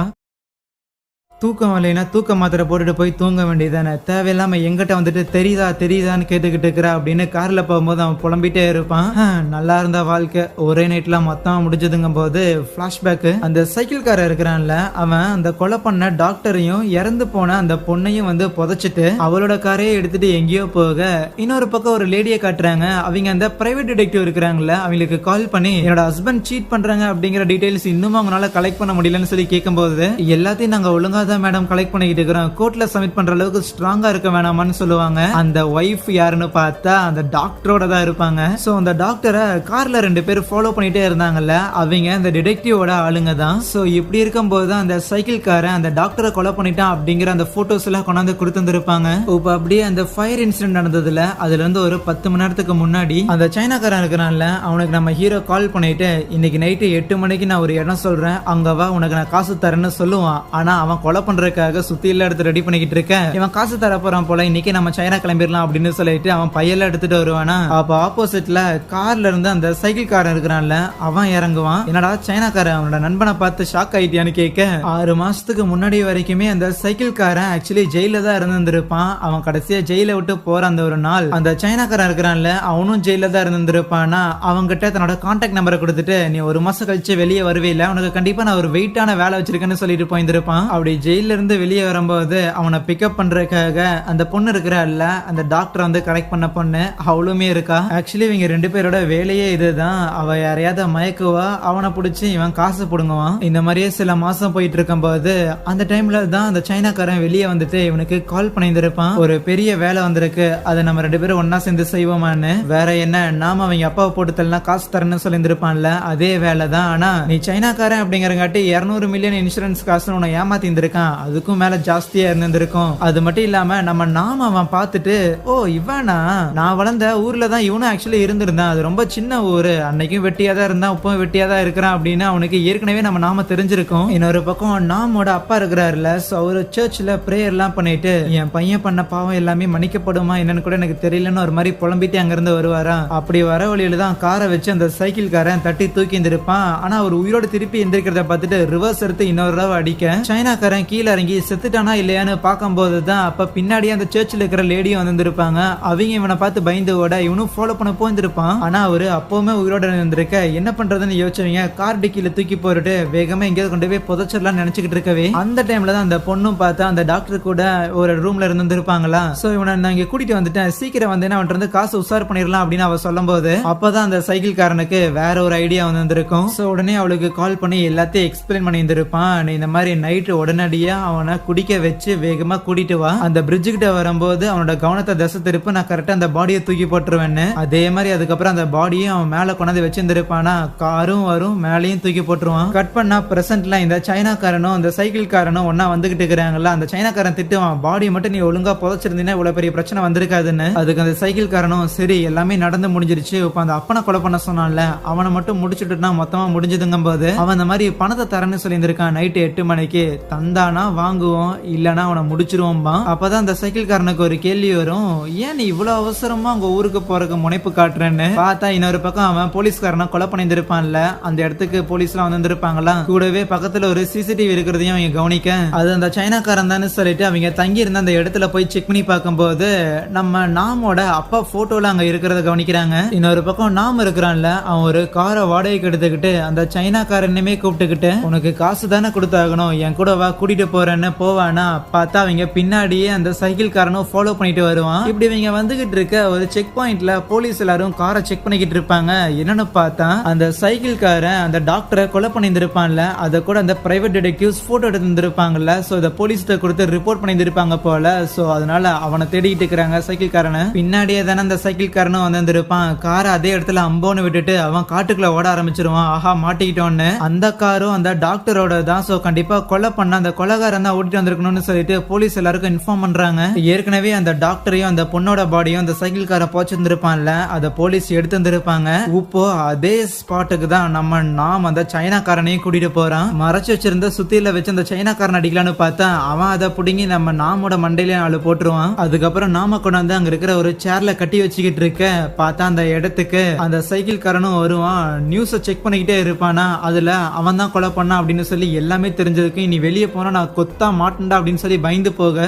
தூக்கம் வரலைன்னா தூக்க மாத்திரை போட்டுட்டு போய் தூங்க வேண்டியதானே. தேவையில்லாம எங்கிட்ட வந்துட்டு தெரியுதான்னு கேட்டுக்கிட்டு இருக்கிறா அப்படின்னு கார்ல போகும்போது அவன் புலம்பிட்டே இருப்பான். நல்லா இருந்த வாழ்க்கை ஒரே நைட்ல மொத்தம் முடிஞ்சதுங்கும் போது பிளாஷ்பேக் அந்த சைக்கிள் கார இருக்கிறான்ல அவன் அந்த கொலை பண்ண டாக்டரையும் இறந்து போன அந்த பொண்ணையும் வந்து புதைச்சிட்டு அவளோட காரையே எடுத்துட்டு எங்கேயோ போக இன்னொரு பக்கம் ஒரு லேடியை காட்டுறாங்க. அவங்க அந்த பிரைவேட் டிடெக்டிவ் இருக்கிறாங்கல்ல அவங்களுக்கு கால் பண்ணி என்னோட ஹஸ்பண்ட் சீட் பண்றாங்க அப்படிங்கிற டீடைல்ஸ் இன்னும் அவங்களால கலெக்ட் பண்ண முடியலன்னு சொல்லி கேட்கும்போது எல்லாத்தையும் நாங்க ஒழுங்கா மேடம் கலெக்ட் பண்ணிட்டு இருக்கிறோம். கோர்ட்ல சப்மிட் பண்ற அளவுக்கு ஸ்ட்ராங்கா இருக்க வேணாமான்னு சொல்லுவாங்க. அந்த வைஃப் யாருன்னு பார்த்தா அந்த டாக்டரோட தான் இருப்பாங்க. சோ அந்த டாக்டரை கார்ல 2 பேர் ஃபாலோ பண்ணிட்டே இருந்தாங்கல்ல அவங்க அந்த டிடெக்டிவோட ஆளுங்க தான். சோ இப்படி இருக்கும்போது தான் அந்த சைக்கிள் காரன் அந்த டாக்டரை கொலை பண்ணிட்டான் அப்படிங்கிற அந்த போட்டோஸ் எல்லாம் கொண்டாந்து கொடுத்துருப்பாங்க. இப்ப அப்படியே அந்த ஃபயர் இன்சிடென்ட் நடந்ததுல அதுல இருந்து ஒரு 10 மணி நேரத்துக்கு முன்னாடி அந்த சைனாக்காரன் இருக்கிறான்ல அவனுக்கு நம்ம ஹீரோ கால் பண்ணிட்டு இன்னைக்கு நைட்டு 8 மணிக்கு நான் ஒரு இடம் சொல்றேன் அங்க வா உனக்கு நான் காசு தரேன்னு சொல்லுவான். ஆனா அவன் கொலை பண்றதுக்காக சுத்தி எல்லாம் எடுத்து ரெடி பண்ணிக்கிட்டு இருக்க இவன் காசு தர போறான் போல இன்னைக்கு நம்ம சைனா கிளம்பிடலாம் அப்படின்னு சொல்லிட்டு அவன் பையெல்லாம் எடுத்துட்டு வருவானா. அப்ப ஆப்போசிட்ல கார்ல இருந்து அந்த சைக்கிள் காரன் இருக்கிறான்ல அவன் இறங்குவான். என்னடா சைனாக்காரன் அவனோட நண்பனை பார்த்து ஷாக் ஆயிட்டியான்னு கேட்க 6 மாசத்துக்கு முன்னாடி வரைக்குமே அந்த சைக்கிள் காரன் ஆக்சுவலி ஜெயில தான் இருந்திருப்பான். அவன் கடைசியா ஜெயில விட்டு போற அந்த ஒரு நாள் அந்த சைனாக்காரன் இருக்கிறான்ல அவனும் ஜெயில தான் இருந்திருப்பானா. அவன்கிட்ட தன்னோட கான்டாக்ட் நம்பரை கொடுத்துட்டு நீ 1 மாசம் கழிச்சு வெளியே வருவே இல்ல உனக்கு கண்டிப்பா நான் ஒரு வெயிட்டான வேலை வச்சிருக்கேன்னு சொல்லிட்டு போயிருப்பான். அப்படி ஜெயில இருந்து வெளியே வரும்போது அவனை பிக்கப் பண்றதுக்காக அந்த பொண்ணு இருக்கிறாள்ல அந்த டாக்டர் வந்து கரெக்ட் பண்ண பொண்ணு அவளுமே இருக்கா. ஆக்சுவலி இவங்க 2 பேரோட வேலையே இதுதான். அவ யாரையாவது மயக்குவா அவனை பிடிச்சி இவன் காசு புடுங்குவான். இந்த மாதிரியே சில மாசம் போயிட்டு இருக்கும் போது அந்த டைம்ல தான் அந்த சைனாக்காரன் வெளியே வந்துட்டு இவனுக்கு கால் பண்ணியிருப்பான். ஒரு பெரிய வேலை வந்திருக்கு அதை நம்ம 2 பேரும் ஒன்னா சேர்ந்து செய்வோமான்னு. வேற என்ன நாம அவங்க அப்பாவை போட்டு தரலாம் காசு தரேன்னு சொல்லியிருப்பான்ல அதே வேலை தான். ஆனா நீ சைனாக்காரன் அப்படிங்கறங்காட்டி 200 மில்லியன் இன்சூரன்ஸ் காசு உன்னை ஏமாத்தி இருந்திருக்கான். அதுக்கும் மேல ஜாஸ்தியா இருந்திருக்கும். அது மட்டும் இல்லாம நாம அவன் பார்த்துட்டு ஓ இவனா நான் வளர்ந்த ஊர்ல தான் இவனும் ஆக்சுவலி இருந்திருந்தான். அது ரொம்ப சின்ன ஊரு அன்னைக்கும் வெட்டியா தான் இருந்தான் இப்பவும் வெட்டியா தான் இருக்கிறான் அப்படின்னு அவனுக்கு ஏற்கனவே நாம தெரிஞ்சிருக்கோம். இன்னொரு பக்கம் நாமோட அப்பா இருக்கிறாருல அவரு சர்ச்ல பிரேயர் எல்லாம் பண்ணிட்டு என் பையன் பண்ண பாவம் எல்லாமே மன்னிக்கப்படுமா என்னன்னு கூட எனக்கு தெரியலன்னு ஒரு மாதிரி புலம்பிட்டு அங்க இருந்து வருவாரா. அப்படி வர வழியில தான் காரை வச்சு அந்த சைக்கிள் காரன் தட்டி தூக்கி இருந்திருப்பான். ஆனா ஒரு உயிரோட திருப்பி எந்திரிக்கிறத பார்த்துட்டு ரிவர்ஸ் எடுத்து இன்னொரு தடவை அடிக்க சைனாக்காரன் கீழே இறங்கி செத்துட்டானா இல்லையான்னு பார்க்கும்போது தான் அப்ப பின்னாடியே அந்த சர்ச்சில் இருக்கிற லேடியும் வந்திருப்பாங்க. அவங்க இவனை பார்த்து பயந்து ஓட இவனும் ஃபாலோ பண்ண போயிருந்திருப்பான். ஆனா அவரு அப்பவுமே உயிரோட இருந்திருக்க என்ன பண்றதுன்னு யோசிச்சவங்க கார் டிக்கில தூக்கி போட்டுட்டு வேகமா எங்கேயாவது கொண்டு போய் புதைச்சிடலாம் நினைச்சுக்கிட்டு இருக்கவே அந்த டைம்ல தான் அந்த பொண்ணும் பார்த்தா அந்த டாக்டர் கூட ஒரு ரூம்ல இருந்திருப்பாங்களா. சோ இவனை நான் இங்க கூட்டிட்டு வந்துட்டேன் சீக்கிரம் வந்தேன்னா அவன் வந்து காசு உசார் பண்ணிடலாம் அப்படின்னு அவ சொல்லும் போது அப்பதான் அந்த சைக்கிள் காரனுக்கு வேற ஒரு ஐடியா வந்திருக்கும். சோ உடனே அவளுக்கு கால் பண்ணி எல்லாத்தையும் எக்ஸ்பிளைன் பண்ணி இருந்திருப்பான். நீ இந்த மாதிரி நைட்டு உடனடியா அவனை குடிக்க வச்சு வேகமா கூட்டிட்டு வா. அந்த பிரிட்ஜு கிட்ட வரும்போது அவனோட கவனத்தை திசை திருப்ப நான் கரெக்டா அந்த பாடியை தூக்கி போட்டுருவேன்னு. அதே மாதிரி அதுக்கப்புறம் அந்த பாடியும் அவன் மேல கொண்டாந்து வச்சிருந்திருப்பானா காரும் வரும் மேலையும் தூக்கி போட்டுருவான். கட் பண்ணா பிரசன்ட்ல இந்த சைனாக்காரனும் அந்த சைக்கிள் காரனும் ஒன்னா வந்துகிட்டு இருக்கிறாங்கல்ல. அந்த சைனாக்காரன் திட்டுவான் பாடியை மட்டும் நீ ஒழுங்கா புதைச்சிருந்தீங்கன்னா இவ்வளவு பெரிய பிரச்சனை வந்திருக்காதுன்னு. அதுக்கு அந்த சைக்கிள் காரனும் சரி எல்லாமே நடந்து முடிஞ்சிருச்சு இப்ப அந்த அப்பனை கொலை பண்ண சொன்னான்ல அவனை மட்டும் முடிச்சுட்டுனா மொத்தமா முடிஞ்சதுங்கும் போது அவன் அந்த மாதிரி பணத்தை தரேன்னு சொல்லியிருந்திருக்கான். நைட்டு 8 மணிக்கு தந்தானா வாங்குவோம் இல்லனா அவனை முடிச்சிருவோம்பா. அப்பதான் அந்த சைக்கிள் காரனுக்கு ஒரு கேள்வி வரும் ஏன் நீ இவ்வளவு அவசரமா உங்க ஊருக்கு போறதுக்கு முனைப்பு காட்டுறேன்னு. பார்த்தா இன்னொரு பக்கம் அவன் போலீஸ்காரனை கொலை பண்ணியிருந்திருப்பான்ல அந்த இடத்துக்கு போலீஸ் எல்லாம் வந்திருப்பாங்களா. கூடவே பக்கத்துல ஒரு சிசிடிவி இருக்கிறதையும் அவங்க கவனிக்க அது அந்த சைனாக்காரன் தான் சொல்லிட்டு அவங்க தங்கி இருந்த அந்த இடத்துல போய் செக் பண்ணி பார்க்கும்போது நம்ம நாமோட அப்பா போட்டோல அங்க இருக்கிறத கவனிக்கிறாங்க. இன்னொரு பக்கம் நாம இருக்கிறான்ல அவன் ஒரு காரை வாடகைக்கு எடுத்துக்கிட்டு அந்த சைனாக்காரனுமே கூப்பிட்டுக்கிட்டு உனக்கு காசு தானே கொடுத்தாகணும் என் கூட வா கூட்டிட்டு கூட்டிட்டு போறேன்னு போவானா, பார்த்தா அவங்க பின்னாடியே அந்த சைக்கிள் காரனும் ஃபாலோ பண்ணிட்டு வருவான். இப்படி இவங்க வந்துகிட்டு இருக்க ஒரு செக் பாயிண்ட்ல போலீஸ் எல்லாரும் காரை செக் பண்ணிக்கிட்டு இருப்பாங்க. என்னன்னு பார்த்தா அந்த சைக்கிள் காரன் அந்த டாக்டரை கொலை பண்ணியிருந்திருப்பான்ல, அதை கூட அந்த பிரைவேட் டிடெக்டிவ்ஸ் போட்டோ எடுத்திருந்திருப்பாங்கல்ல. சோ இதை போலீஸ்கிட்ட கொடுத்து ரிப்போர்ட் பண்ணியிருப்பாங்க போல. சோ அதனால அவனை தேடிட்டு இருக்கிறாங்க சைக்கிள் காரனை. பின்னாடியே தானே அந்த சைக்கிள் காரனும் வந்திருப்பான். காரை அதே இடத்துல அம்போன்னு விட்டுட்டு அவன் காட்டுக்குள்ள ஓட ஆரம்பிச்சிருவான். ஆஹா மாட்டிக்கிட்டோன்னு. அந்த காரும் அந்த டாக்டரோட தான். சோ கண்டிப்பா கொலை பண்ண அந்த கொலைகாரன் தான் ஓட்டிட்டு வந்திருக்கணும்னு சொல்லிட்டு போலீஸ் எல்லாருக்கும் இன்ஃபார்ம் பண்றாங்க. ஏற்கனவே அந்த டாக்டரையும் அந்த பொண்ணோட பாடியும் அந்த சைக்கிள் காரை போச்சிருந்திருப்பான்ல, அதை போலீஸ் எடுத்து வந்திருப்பாங்க. இப்போ அதே ஸ்பாட்டுக்கு தான் நாம் அந்த சைனாக்காரனையும் கூட்டிட்டு போறான். மறைச்சு வச்சிருந்த சுத்தியில வச்சு அந்த சைனாக்காரன் அடிக்கலான்னு பார்த்தா அவன் அதை புடுங்கி நம்ம நாமோட மண்டையில ஆளு போட்டுருவான். அதுக்கப்புறம் நாம கொண்டாந்து அங்க இருக்கிற ஒரு சேர்ல கட்டி வச்சுக்கிட்டு இருக்க பார்த்தா அந்த இடத்துக்கு அந்த சைக்கிள் காரனும் வருவான். நியூஸை செக் பண்ணிக்கிட்டே இருப்பானா, அதுல அவன் தான் கொலை பண்ணா அப்படின்னு சொல்லி எல்லாமே தெரிஞ்சதுக்கு இனி வெளியே போனா நான் கொத்தா மாட்டேன்டா அப்படின்னு சொல்லி பயந்து போக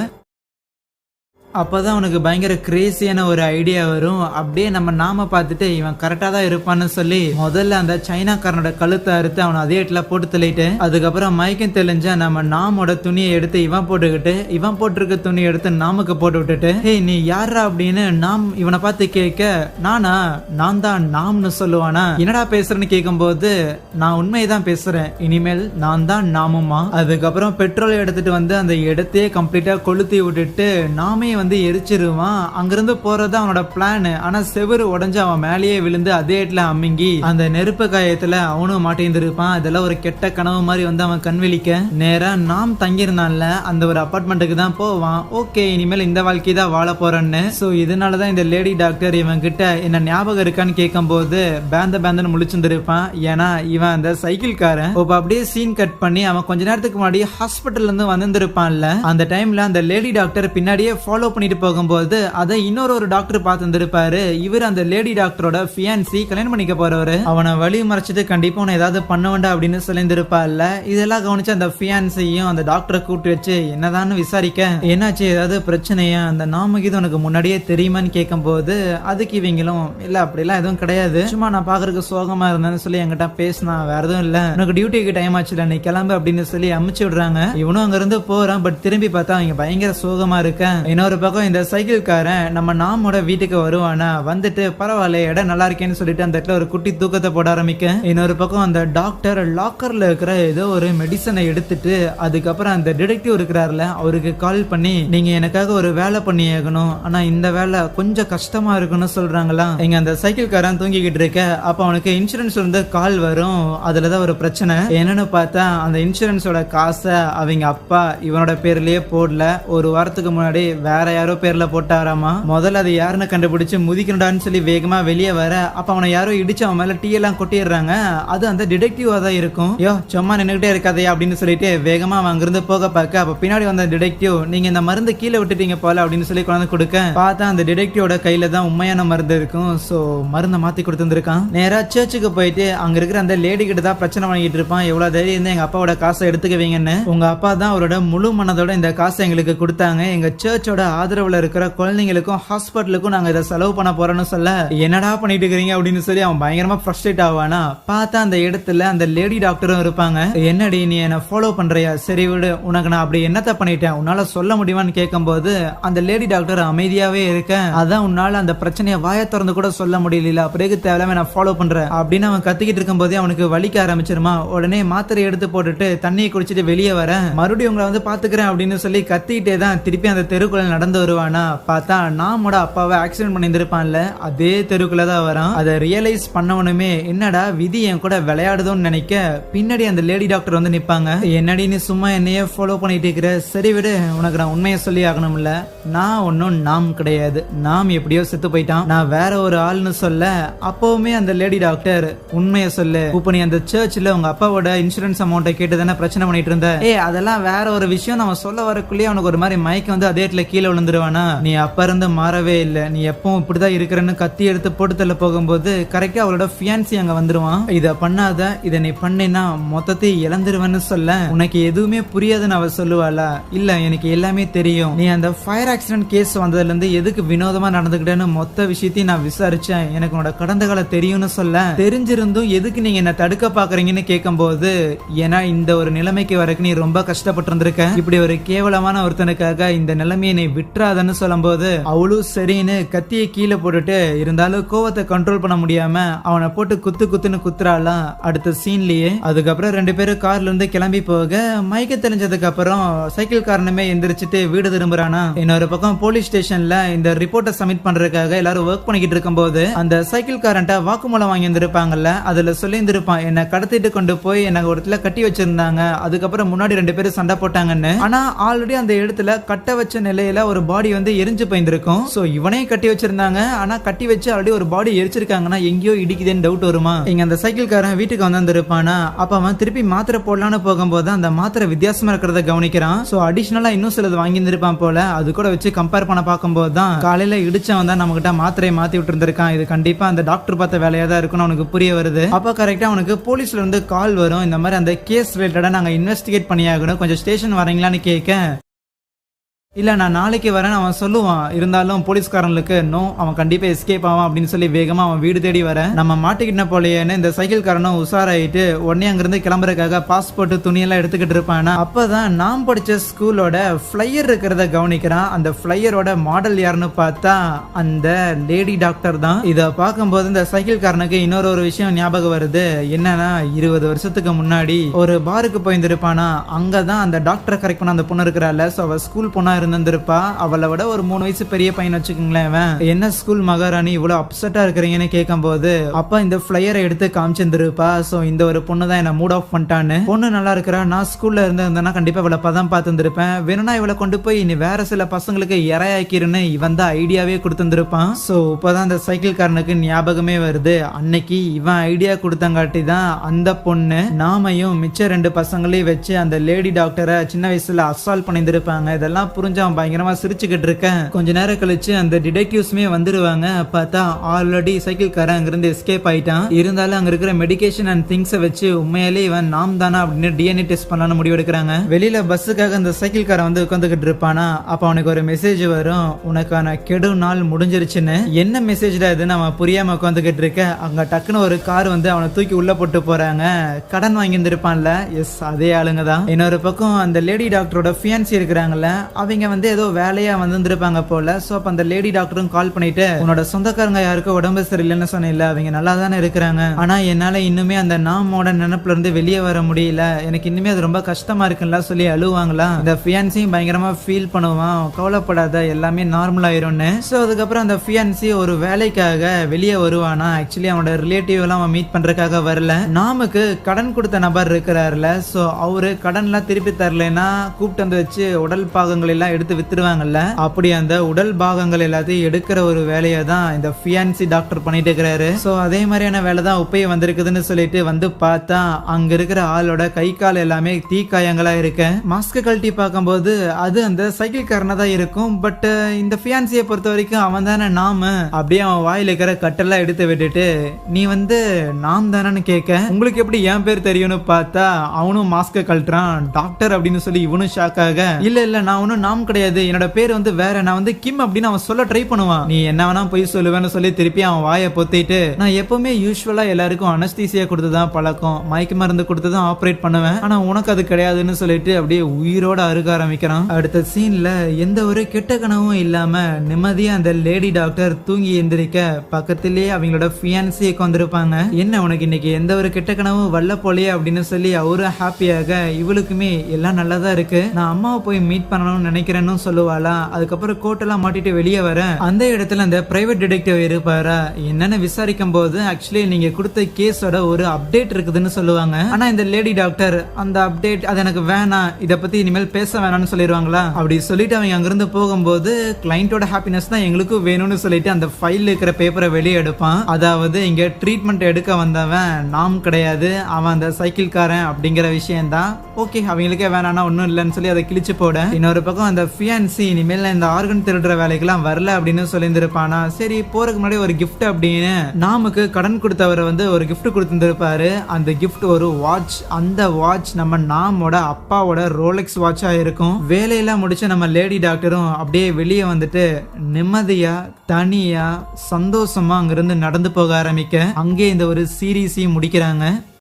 அப்பதான் அவனுக்கு பயங்கர கிரேசியான ஒரு ஐடியா வரும். அப்படியே நம்ம நாம பார்த்துட்டு இவன் கரெக்டா தான் இருப்பான்னு சொல்லி முதல்ல அந்த சைனாக்காரனோட கழுத்தை அறுத்து அவனை அதே இடத்துல போட்டு தள்ளிட்டு, அதுக்கப்புறம் மயக்கம் தெளிஞ்சா நம்ம நாமோட துணியை எடுத்து இவன் போட்டுக்கிட்டு இவன் போட்டிருக்க துணியை எடுத்து நாமுக்கு போட்டு விட்டுட்டு, ஹேய் நீ யாரா அப்படின்னு நாம் இவனை பார்த்து கேட்க, நான் தான் நாம்னு சொல்லுவானா. என்னடா பேசுறேன்னு கேட்கும் போது நான் உண்மையதான் பேசுறேன், இனிமேல் நான் தான் நாமுமா. அதுக்கப்புறம் பெட்ரோல் எடுத்துட்டு வந்து அந்த இடத்தையே கம்ப்ளீட்டா கொளுத்தி விட்டுட்டு நாமே வந்து எரிச்சிருவான். அங்கிருந்து போறது அவனோட பிளான். ஆனா செவரு உடஞ்சு அவன் மேலேயே விழுந்து அதே இடத்துல அமுங்கி அந்த நெருப்பு காயத்துல அவனும் மாட்டிருந்திருப்பான். அதெல்லாம் ஒரு கெட்ட கனவு மாதிரி வந்து அவன் கண்விழிக்க நேரா நாம் தங்கியிருந்தான்ல அந்த ஒரு அபார்ட்மெண்ட்டுக்கு தான் போவான். ஓகே இனிமேல் இந்த வாழ்க்கை தான் வாழ போறேன்னு. சோ இதனாலதான் இந்த லேடி டாக்டர் இவன் கிட்ட என்ன ஞாபகம் இருக்கான்னு கேட்கும் போது பேந்தன்னு முழிச்சிருந்திருப்பான். ஏன்னா இவன் அந்த சைக்கிள் காரன். அப்படியே சீன் கட் பண்ணி அவன் கொஞ்ச நேரத்துக்கு முன்னாடி ஹாஸ்பிட்டல்ல இருந்து வந்திருப்பான்ல, அந்த டைம்ல அந்த லேடி டாக்டர் பின்னாடியே ஃபாலோ பண்ணிட்டு போகும்போது அதை இன்னொரு டாக்டர் பார்த்துருப்பாரு. இவர் அந்த லேடி டாக்டரோட ஃபியான்சி கல்யாணம் பண்ணிக்க போறவரு. அவனை வழி மறைச்சிட்டு கண்டிப்பா உன ஏதாவது பண்ண வேண்டாம் அப்படின்னு சொல்லியிருப்பார்ல. இதெல்லாம் கவனிச்சு அந்த ஃபியான்சியும் அந்த டாக்டரை கூப்பிட்டு வச்சு என்னதான்னு விசாரிக்க, என்னாச்சு ஏதாவது பிரச்சனையா, அந்த நாமக்கு இது உனக்கு முன்னாடியே தெரியுமான்னு கேட்கும் போது அதுக்கு இவங்களும் இல்ல அப்படிலாம் எதுவும் கிடையாது, சும்மா நான் பாக்குறதுக்கு சோகமா இருந்தேன்னு சொல்லி என்கிட்ட பேசினா, வேற எதுவும் இல்ல, உனக்கு டியூட்டிக்கு டைம் ஆச்சுல நீ கிளம்பு அப்படின்னு சொல்லி அமுச்சு விடுறாங்க. இவனும் அங்க இருந்து போறான். பட் திரும்பி பார்த்தா அவங்க பயங்கர சோகமா இருக்க. இன்னொரு பக்கம் இந்த சைக்கிள் காரன் நம்ம நாமோட வீட்டுக்கு வருவானா, வந்துட்டு பரவாயில்ல இடம் நல்லா இருக்கேன்னு சொல்லிட்டு அந்த இடத்துல ஒரு குட்டி தூக்கத்தை போட ஆரம்பிக்க. இன்னொரு பக்கம் அந்த டாக்டர் லாக்கர்ல இருக்கிற ஏதோ ஒரு மெடிசனை எடுத்துட்டு அதுக்கப்புறம் அந்த டிடெக்டிவ் இருக்கிறார்ல அவருக்கு கால் பண்ணி, நீங்க எனக்காக ஒரு வேலை பண்ணி ஆகணும், ஆனா இந்த வேலை கொஞ்சம் கஷ்டமா இருக்குன்னு சொல்றாங்களா. இங்க அந்த சைக்கிள் காரன் தூங்கிக்கிட்டு இருக்க. அப்ப அவனுக்கு இன்சூரன்ஸ் வந்து கால் வரும். அதுலதான் ஒரு பிரச்சனை. என்னன்னு பார்த்தா அந்த இன்சூரன்ஸோட காசை அவங்க அப்பா இவனோட பேர்லயே போடல, ஒரு வாரத்துக்கு முன்னாடி வேற யாரோ பேர்ல போட்டாராமா. முதல்ல அது யாருன்னு கண்டுபிடிச்சு முதிக்கணுடான்னு சொல்லி வேகமா வெளியே வர, அப்ப அவனை யாரோ இடிச்சு அவன் மேல டீ எல்லாம் கொட்டிடுறாங்க. அது அந்த டிடெக்டிவா தான் இருக்கும். யோ சும்மா நின்னுகிட்டே இருக்காதையா அப்படின்னு சொல்லிட்டு வேகமா அவன் அங்கிருந்து போக பார்க்க, அப்ப பின்னாடி வந்த டிடெக்டிவ், நீங்க இந்த மருந்து கீழே விட்டுட்டீங்க போல அப்படின்னு சொல்லி கொண்டு கொடுக்க, பார்த்தா அந்த டிடெக்டிவோட கையில தான் உண்மையான மருந்து இருக்கும். சோ மருந்தை மாத்தி கொடுத்துருக்கான். நேரா சர்ச்சுக்கு போயிட்டு அங்க இருக்கிற அந்த லேடி கிட்ட தான் பிரச்சனை பண்ணிட்டு இருப்பான். எவ்வளவு தைரியம் இருந்தா எங்க அப்பாவோட காசை எடுத்துக்குவீங்கன்னு, உங்க அப்பா தான் அவரோட முழு மனதோட இந்த காசை எங்களுக்கு கொடுத்தாங்க, எங்க சர்ச்சோட ஆதரவுல இருக்கிற குழந்தைங்களுக்கும் ஹாஸ்பிட்டலுக்கும் நாங்க இதை செலவு பண்ண போறோம்னு சொல்ல, என்னடா பண்ணிட்டு இருக்கீங்க அப்படின்னு சொல்லி அவன் பயங்கரமா ஃப்ரஸ்ட்ரேட் ஆவானா. பார்த்தா அந்த இடத்துல அந்த லேடி டாக்டரும் இருப்பாங்க. என்னடி நீ என்ன ஃபாலோ பண்றியா, சரி விடு, உனக்கு நான் அப்படி என்னத்த பண்ணிட்டேன், உன்னால சொல்ல முடியுமான்னு கேட்கும் போது அந்த லேடி டாக்டர் அமைதியாவே இருக்க, அதான் உன்னால அந்த பிரச்சனையை வாய திறந்து கூட சொல்ல முடியல, அப்படியே தேவையில்லாம நான் ஃபாலோ பண்றேன் அப்படின்னு அவன் கத்திக்கிட்டு இருக்கும் போதே அவனுக்கு வலிக்க ஆரம்பிச்சிருமா. உடனே மாத்திரை எடுத்து போட்டுட்டு தண்ணியை குடிச்சிட்டு வெளியே வர, மறுபடியும் உங்களை வந்து பாத்துக்கிறேன் அப்படின்னு சொல்லி கத்திக்கிட்டே தான் திருப்பி அந்த தெருக்குள்ள நடந்து வருவானா. பார்த்தா நாமோட அப்பாவை ஆக்சிடென்ட் பண்ணியிருந்திருப்பான்ல அதே தெருக்குள்ள தான் வரான். அதை ரியலைஸ் பண்ணவனுமே என்னடா விதி என் கூட விளையாடுதோன்னு நினைக்க, பின்னாடி அந்த லேடி டாக்டர் வந்து நிப்பாங்க. என்னடி நீ சும்மா என்னையே ஃபாலோ பண்ணிட்டு இருக்கிற, சரி விடு, உனக்கு நான் உண்மையை சொல்லி ஆகணும்ல, நான் ஒன்னும் நாம் கிடையாது, நாம் எப்படியோ செத்து போயிட்டான், நான் வேற ஒரு ஆள்னு சொல்ல, அப்பவுமே அந்த லேடி டாக்டர் உண்மையை சொல்லு, இப்ப நீ அந்த சர்ச்ல உங்க அப்பாவோட இன்சூரன்ஸ் அமௌண்ட்டை கேட்டு தானே பிரச்சனை பண்ணிட்டு இருந்த, அதெல்லாம் வேற ஒரு விஷயம், நம்ம சொல்ல வரக்குள்ளேயே அவனுக்கு ஒரு மாதிரி மயக்கம் வந்து அதே இடத்துல கீழே விழுந்துருவானா, நீ அப்ப இருந்து மாறவே இல்ல, நீ எப்பவும் இப்படிதான் இருக்கிறன்னு கத்தி எடுத்து போட்டு தள்ள போகும்போது கரெக்டா அவளோட ஃபியான்சி அங்க வந்துருவான். இத பண்ணாத, இத நீ பண்ணினா மொத்தத்தை இழந்துருவேன்னு சொல்ல, உனக்கு எதுவுமே புரியாதுன்னு அவ சொல்லுவாளா, இல்ல எனக்கு எல்லாமே தெரியும், நீ அந்த ஃபயர் ஆக்சிடென்ட் கேஸ் வந்ததுல இருந்து எதுக்கு வினோதமா நடந்துக்கிட்டேன்னு மொத்த விஷயத்தையும் நான் விசாரிச்சேன், எனக்கு உன்னோட கடந்த கால தெரியும்னு சொல்ல, தெரிஞ்சிருந்தும் எதுக்கு நீங்க என்ன தடுக்க பாக்குறீங்கன்னு கேட்கும்போது, ஏன்னா இந்த ஒரு நிலைமைக்கு வரைக்கும் நீ ரொம்ப கஷ்டப்பட்டு இருந்திருக்க, இப்படி ஒரு கேவலமான ஒருத்தனுக்காக இந்த நிலைமையை நீ விட்டுறாதன்னு சொல்லும்போது அவளும் சரின்னு கத்தியை கீழே போட்டுட்டு, இருந்தாலும் கோவத்தை கண்ட்ரோல் பண்ண முடியாம அவனை போட்டு குத்துன்னு குத்துறாளாம் அடுத்த சீன்லயே. அதுக்கப்புறம் 2 பேரும் கார்ல இருந்து கிளம்பி போக, மயக்க தெளிஞ்சதுக்கு அப்புறம் சைக்கிள் காரணமே எந்திரிச்சிட்டு வீடு திரும்புறானா. இன்னொரு பக்கம் போலீஸ் ஸ்டேஷன்ல இந்த ரிப்போர்ட்டை சப்மிட் பண்றதுக்காக எல்லாரும் ஒர்க் பண்ணிக்கிட்டு இருக்கும்போது அந்த சைக்கிள் காரன்ட்ட வாக்குமூலம் வாங்கி இருந்திருப்பாங்கல்ல, அதுல சொல்லி இருந்திருப்பான், என்ன கடத்திட்டு கொண்டு போய் என்ன ஒரு இடத்துல கட்டி வச்சிருந்தாங்க, அதுக்கப்புறம் முன்னாடி 2 பேரும் சண்டை போட்டாங்கன்னு. ஆனா ஆல்ரெடி அந்த இடத்துல கட்ட வச்ச நிலையில ஒரு பாடி வந்து எரிஞ்சு போயிருக்கும். சோ இவனையும் கட்டி வச்சிருந்தாங்க, ஆனா கட்டி வச்சு ஆல்ரெடி ஒரு பாடி எரிச்சிருக்காங்கன்னா எங்கேயோ இடிக்குதுன்னு டவுட் வருமா. இங்க அந்த சைக்கிள் காரன் வீட்டுக்கு வந்திருப்பானா, அப்ப அவன் திருப்பி மாத்திரை போடலான்னு போகும்போது அந்த மாத்திரை வித்தியாசமா இருக்கிறத கவனிக்கிறான். சோ அடிஷனலா இன்னும் சிலது வாங்கி இருந்திருப்பான் போல, அது கூட வச்சு கம்பேர் பண்ண பார்க்கும்போது தான் காலையில இடிச்சவன் தான் நம்ம கிட்ட மாத்திரையை மாத்தி விட்டு இருந்திருக்கான், இது கண்டிப்பா அந்த டாக்டர் பார்த்த வேலையா தான் இருக்குன்னு அவனுக்கு புரிய வருது. அப்ப கரெக்டா அவனுக்கு போலீஸ்ல இருந்து கால் வரும், இந்த மாதிரி அந்த கேஸ் ரிலேட்டடா நாங்க இன்வெஸ்டிகேட் பண்ணியாகணும், கொஞ்சம் ஸ்டேஷன் வரீங்களான்னு கேட்க, இல்ல நான் நாளைக்கு வரேன் அவன் சொல்லுவான். இருந்தாலும் போலீஸ்காரங்களுக்கு நோ, அவன் கண்டிப்பா எஸ்கேப் ஆவான் அப்படின்னு சொல்லி வேகமா அவன் வீடு தேடி வர, நம்ம மாட்டிக்கிட்ட போலயேன்னு இந்த சைக்கிள் காரனும் உஷாராயிட்டு உடனே அங்கிருந்து கிளம்புறதுக்காக பாஸ்போர்ட் துணியெல்லாம் எடுத்துக்கிட்டு இருப்பானா. அப்பதான் நாம் படிச்ச ஸ்கூலோட ஃபிளையர் இருக்கிறத கவனிக்கிறான். அந்த ஃபிளையரோட மாடல் யாருன்னு பார்த்தா அந்த லேடி டாக்டர் தான். இத பார்க்கும்போது இந்த சைக்கிள் காரனுக்கு இன்னொரு விஷயம் ஞாபகம் வருது. என்னன்னா 20 வருஷத்துக்கு முன்னாடி ஒரு பாருக்கு போயிருந்திருப்பானா, அங்கதான் அந்த டாக்டரை கரெக்ட் பண்ண அந்த பொண்ணு இருக்கிறாள். சோ அவ ஸ்கூல் பொண்ணா இருந்திருப்பா, அவளை விட ஒரு 3 வயசு பெரிய பையன் வச்சுக்கோங்களேன். என்ன ஸ்கூல் மகாராணி இவ்வளவு அப்செட்டா இருக்கிறீங்கன்னு கேட்கும் போது அப்ப இந்த ஃபிளையரை எடுத்து காமிச்சிருந்திருப்பா. சோ இந்த ஒரு பொண்ணு தான் என்ன மூட் ஆஃப் பண்ணிட்டான்னு, பொண்ணு நல்லா இருக்கிறா, நான் ஸ்கூல்ல இருந்தேன்னா கண்டிப்பா இவளை பதம் பார்த்துருப்பேன், வேணும்னா இவளை கொண்டு போய் இனி வேற சில பசங்களுக்கு இறையாக்கிருன்னு இவன் தான் ஐடியாவே கொடுத்துருப்பான். சோ இப்பதான் அந்த சைக்கிள் காரனுக்கு ஞாபகமே வருது, அன்னைக்கு இவன் ஐடியா கொடுத்தங்காட்டி தான் அந்த பொண்ணு நாமையும் மிச்ச 2 பசங்களையும் வச்சு அந்த லேடி டாக்டரை சின்ன வயசுல அசால்ட் பண்ணிருப்பாங்க. இதெல்லாம் புரிஞ்சு அவன் பயங்கரமா சிரிச்சுக்கிட்டு இருக்கேன். கொஞ்ச நேரம் கழிச்சு அந்த டிடெக்டிவ்ஸ்மே வந்துருவாங்க. பார்த்தா ஆல்ரெடி சைக்கிள் காரன் அங்கிருந்து எஸ்கேப் ஆயிட்டான். இருந்தாலும் அங்க இருக்கிற மெடிகேஷன் அண்ட் திங்ஸை வச்சு உண்மையிலே இவன் நாம் தானா அப்படின்னு டிஎன்ஏ டெஸ்ட் பண்ணலாம்னு முடிவு எடுக்கிறாங்க. வெளியில பஸ்ஸுக்காக அந்த சைக்கிள் காரன் வந்து உட்காந்துக்கிட்டு இருப்பானா, அப்ப அவனுக்கு ஒரு மெசேஜ் வரும், உனக்கான கெடு நாள் முடிஞ்சிருச்சுன்னு. என்ன மெசேஜ்டா இதுன்னு அவன் புரியாம உட்காந்துக்கிட்டு இருக்க, அங்க டக்குன்னு ஒரு கார் வந்து அவனை தூக்கி உள்ள போட்டு போறாங்க. கடன் வாங்கி இருந்திருப்பான்ல, எஸ் அதே ஆளுங்க தான். இன்னொரு பக்கம் அந்த லேடி டாக்டரோட ஃபியான்சி இருக்கிறாங்கல்ல, அவங்க வந்து ஏதோ வேலையா வந்திருப்பாங்க போல. சோ அப்ப அந்த லேடி டாக்டரும் கால் பண்ணிட்டு, உன்னோட சொந்தக்காரங்க யாருக்கும் உடம்பு சரியில்லைன்னு சொன்ன, அவங்க நல்லா தானே இருக்கிறாங்க, ஆனா என்னால இன்னுமே அந்த நாமோட நினைப்புல இருந்து வெளியே வர முடியல, எனக்கு இன்னுமே அது ரொம்ப கஷ்டமா இருக்குல்ல சொல்லி அழுவாங்களா. இந்த ஃபியான்சியும் பயங்கரமா ஃபீல் பண்ணுவான், கவலைப்படாத எல்லாமே நார்மல் ஆயிரும்னு. சோ அதுக்கப்புறம் அந்த ஃபியான்சி ஒரு வேலைக்காக வெளியே வருவானா. ஆக்சுவலி அவனோட ரிலேட்டிவ் எல்லாம் அவன் மீட் பண்றதுக்காக வரல, நாமுக்கு கடன் கொடுத்த நபர் இருக்கிறாருல, சோ அவரு கடன் எல்லாம் திருப்பி தரலன்னா கூப்பிட்டு வந்து வச்சு உடல் பாகங்கள் எல்லாம் எடுத்து வித்துருவாங்கல்ல, அப்படி அந்த உடல் பாகங்கள் எல்லாத்தையும் எடுக்கிற ஒரு வேலையை தான் இந்த ஃபியான்சி டாக்டர் பண்ணிட்டு இருக்கிறாரு. சோ அதே மாதிரியான வேலை தான் உப்பைய வந்திருக்குதுன்னு சொல்லிட்டு வந்து பார்த்தா அங்க இருக்கிற ஆளோட கை கால் எல்லாமே தீக்காயங்களா இருக்கு. மாஸ்க் கழட்டி பார்க்கும்போது அது அந்த சைக்கிள் காரனா தான் இருக்கும். பட் இந்த ஃபியான்சியை பொறுத்த வரைக்கும் அவன் தானே நாம. அப்படியே அவன் வாயில இருக்கிற கட்டெல்லாம் எடுத்து விட்டுட்டு, நீ வந்து நாம் தானு கேட்க, உங்களுக்கு எப்படி என் பேர் தெரியும்னு பார்த்தா அவனும் மாஸ்க கழட்டுறான். டாக்டர் அப்படின்னு சொல்லி இவனும் ஷாக் ஆக, இல்ல நான் ஒன்னும் நாம் கிடையாது, என்னோட பேர் வந்து வேற, நான் வந்து கிம் அப்படின்னு அவன் சொல்ல ட்ரை பண்ணுவான். நீ என்ன வேணா போய் சொல்லுவேன்னு சொல்லி திருப்பி அவன் வாயை பொத்திட்டு, நான் எப்பவுமே யூஸ்வலா எல்லாருக்கும் அனஸ்தீசியா கொடுத்துதான் பழக்கம், மயக்க மருந்து கொடுத்துதான் ஆப்ரேட் பண்ணுவேன், ஆனா உனக்கு அது கிடையாதுன்னு சொல்லிட்டு அப்படியே உயிரோட அருக ஆரம்பிக்கிறான். அடுத்த சீன்ல எந்த ஒரு கெட்ட கனவும் இல்லாம நிம்மதியா அந்த லேடி டாக்டர் தூங்கி எந்திரிக்க பக்கத்திலேயே அவங்களோட ஃபியான்சியை வந்திருப்பாங்க. என்ன உனக்கு இன்னைக்கு எந்த ஒரு கெட்ட கனவும் வல்ல போலையே அப்படின்னு சொல்லி அவரும் ஹாப்பியாக, இவளுக்குமே எல்லாம் நல்லதா இருக்கு, நான் அம்மாவை போய் மீட் பண்ணணும்னு நினைக்கிறேன்னு சொல்லுவாளா. அதுக்கப்புறம் கோட்டெல்லாம் மாட்டிட்டு வெளியே வர அந்த இடத்துல அந்த பிரைவேட் டிடெக்டிவ் இருப்பாரா, என்னன்னு விசாரிக்கும் போது ஆக்சுவலி நீங்க கொடுத்த கேஸோட ஒரு அப்டேட் இருக்குதுன்னு சொல்லுவாங்க. ஆனா இந்த லேடி டாக்டர் அந்த அப்டேட் அது எனக்கு வேணாம், இத பத்தி இனிமேல் பேச வேணாம்னு சொல்லிடுவாங்களா. அப்படி சொல்லிட்டு அவங்க அங்கிருந்து போகும்போது கிளைண்டோட ஹாப்பினஸ் தான் எங்களுக்கும் வேணும்னு சொல்லிட்டு அந்த ஃபைல் இருக்கிற பேப்பரை வெளியே எடுப்பான். அதாவது இங்க ட்ரீட்மெண்ட் எடுக்க வந்தவன் நாம் கிடையாது, அவன் அந்த சைக்கிள் காரன் அப்படிங்கிற விஷயம் தான். ஓகே அவங்களுக்கே வேணானா ஒன்னும் இல்லைன்னு சொல்லி அதை கிழிச்சு போட, இன்னொரு பக்கம் அந்த அந்த ஃபியான்சி இனிமேல் இந்த ஆர்கன் திருடுற வேலைக்கெல்லாம் வரல அப்படின்னு சொல்லியிருந்திருப்பானா. சரி போறதுக்கு முன்னாடி ஒரு கிஃப்ட் அப்படின்னு நாமுக்கு கடன் கொடுத்தவரை வந்து ஒரு கிஃப்ட் கொடுத்துருப்பாரு. அந்த கிஃப்ட் ஒரு வாட்ச். அந்த வாட்ச் நம்ம நாமோட அப்பாவோட ரோலெக்ஸ் வாட்சா இருக்கும். வேலையெல்லாம் முடிச்சு நம்ம லேடி டாக்டரும் அப்படியே வெளியே வந்துட்டு நிம்மதியா தனியா சந்தோஷமா அங்கிருந்து நடந்து போக ஆரம்பிக்க அங்கே இந்த ஒரு சீரீஸையும் முடிக்கிறாங்க.